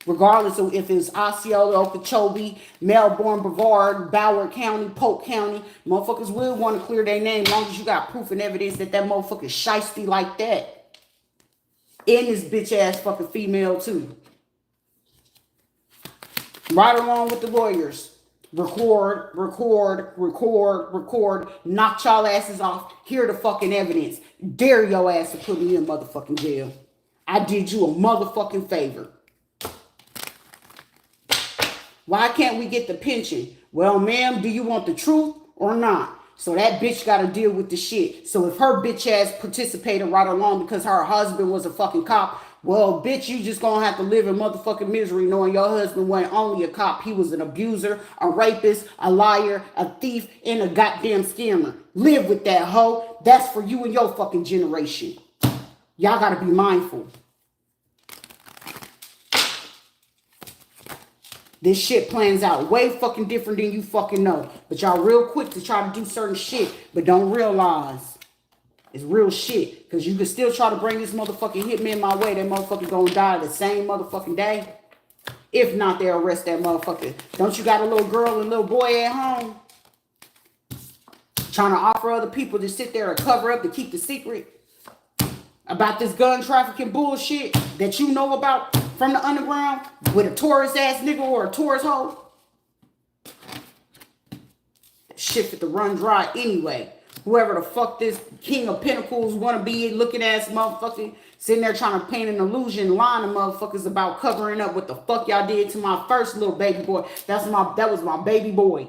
Regardless of if it's Osceola, Okeechobee, Melbourne, Brevard, Broward County, Polk County, motherfuckers will want to clear their name as long as you got proof and evidence that that motherfucker shiesty like that. And this bitch ass fucking female too. Right along with the lawyers. Record, knock y'all asses off. Hear the fucking evidence. Dare your ass to put me in motherfucking jail. I did you a motherfucking favor. Why can't we get the pension? Well, ma'am, do you want the truth or not? So that bitch got to deal with the shit. So if her bitch ass participated right along because her husband was a fucking cop, well, bitch, you just gonna have to live in motherfucking misery knowing your husband wasn't only a cop. He was an abuser, a rapist, a liar, a thief, and a goddamn scammer. Live with that hoe. That's for you and your fucking generation. Y'all got to be mindful. This shit plans out way fucking different than you fucking know. But y'all real quick to try to do certain shit, but don't realize it's real shit. Because you can still try to bring this motherfucking hitman my way. That motherfucker gonna die the same motherfucking day. If not, they'll arrest that motherfucker. Don't you got a little girl and little boy at home? Trying to offer other people to sit there and cover up to keep the secret about this gun trafficking bullshit that you know about from the underground with a Taurus ass nigga or a Taurus hoe. That shit fit to run dry anyway. Whoever the fuck this King of Pentacles wanna be looking ass motherfucker sitting there trying to paint an illusion, lying to motherfuckers about covering up what the fuck y'all did to my first little baby boy. That was my baby boy.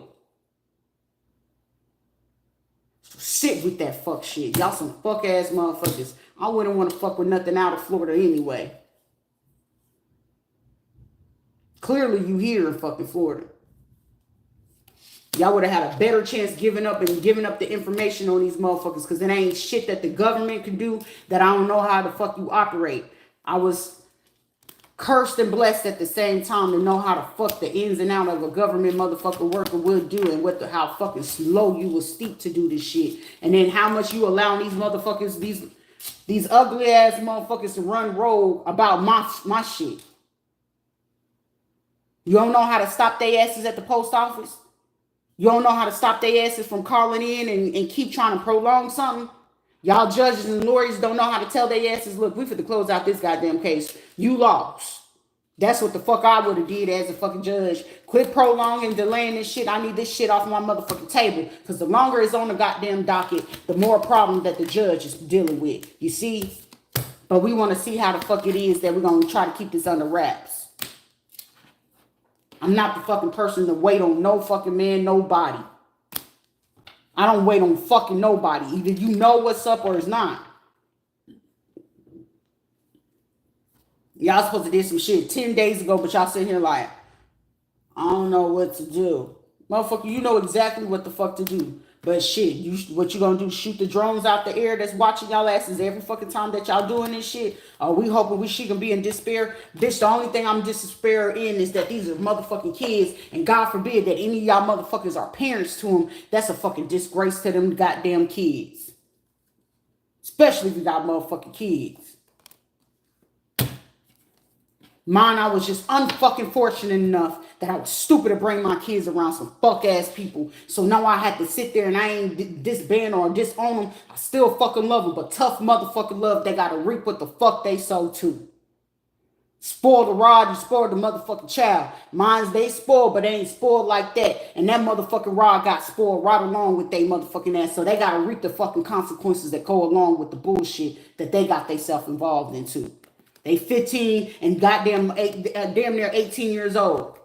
Sit with that fuck shit. Y'all some fuck ass motherfuckers. I wouldn't want to fuck with nothing out of Florida anyway. Clearly you here in fucking Florida. Y'all would have had a better chance giving up the information on these motherfuckers because it ain't shit that the government can do that I don't know how the fuck you operate. I was cursed and blessed at the same time to know how to fuck the ins and out of a government motherfucker worker will do and how fucking slow you will steep to do this shit. And then how much you allowing these motherfuckers, these ugly ass motherfuckers to run rogue about my shit. You don't know how to stop their asses at the post office? You don't know how to stop their asses from calling in and keep trying to prolong something? Y'all judges and lawyers don't know how to tell their asses, look, we finna close out this goddamn case. You lost. That's what the fuck I would have did as a fucking judge. Quit prolonging, delaying this shit. I need this shit off my motherfucking table. Because the longer it's on the goddamn docket, the more problem that the judge is dealing with. You see? But we want to see how the fuck it is that we're going to try to keep this under wraps. I'm not the fucking person to wait on no fucking man, nobody. I don't wait on fucking nobody. Either you know what's up or it's not. Y'all supposed to did some shit 10 days ago, but y'all sitting here like, I don't know what to do. Motherfucker, you know exactly what the fuck to do. But shit, what you gonna do? Shoot the drones out the air that's watching y'all asses every fucking time that y'all doing this shit? Are we hoping she can be in despair? Bitch, the only thing I'm despair in is that these are motherfucking kids, and God forbid that any of y'all motherfuckers are parents to them. That's a fucking disgrace to them goddamn kids. Especially if you got motherfucking kids. Mine, I was just unfucking fortunate enough that I was stupid to bring my kids around some fuck ass people. So now I had to sit there and I ain't disband or disown them. I still fucking love them, but tough motherfucking love, they gotta reap what the fuck they sow too. Spoil the rod, you spoil the motherfucking child. Mine's they spoiled, but they ain't spoiled like that. And that motherfucking rod got spoiled right along with they motherfucking ass. So they gotta reap the fucking consequences that go along with the bullshit that they got themselves involved into. They 15 and goddamn damn near 18 years old.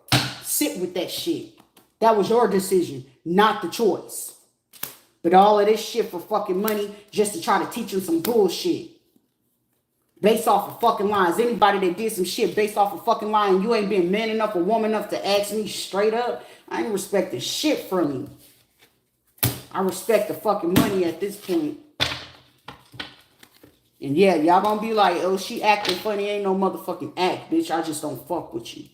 Sit with that shit. That was your decision, not the choice. But all of this shit for fucking money just to try to teach them some bullshit. Based off of fucking lies. Anybody that did some shit based off of fucking lying, you ain't been man enough or woman enough to ask me straight up, I ain't respecting shit from you. I respect the fucking money at this point. And yeah, y'all gonna be like, oh, she acting funny. Ain't no motherfucking act, bitch. I just don't fuck with you.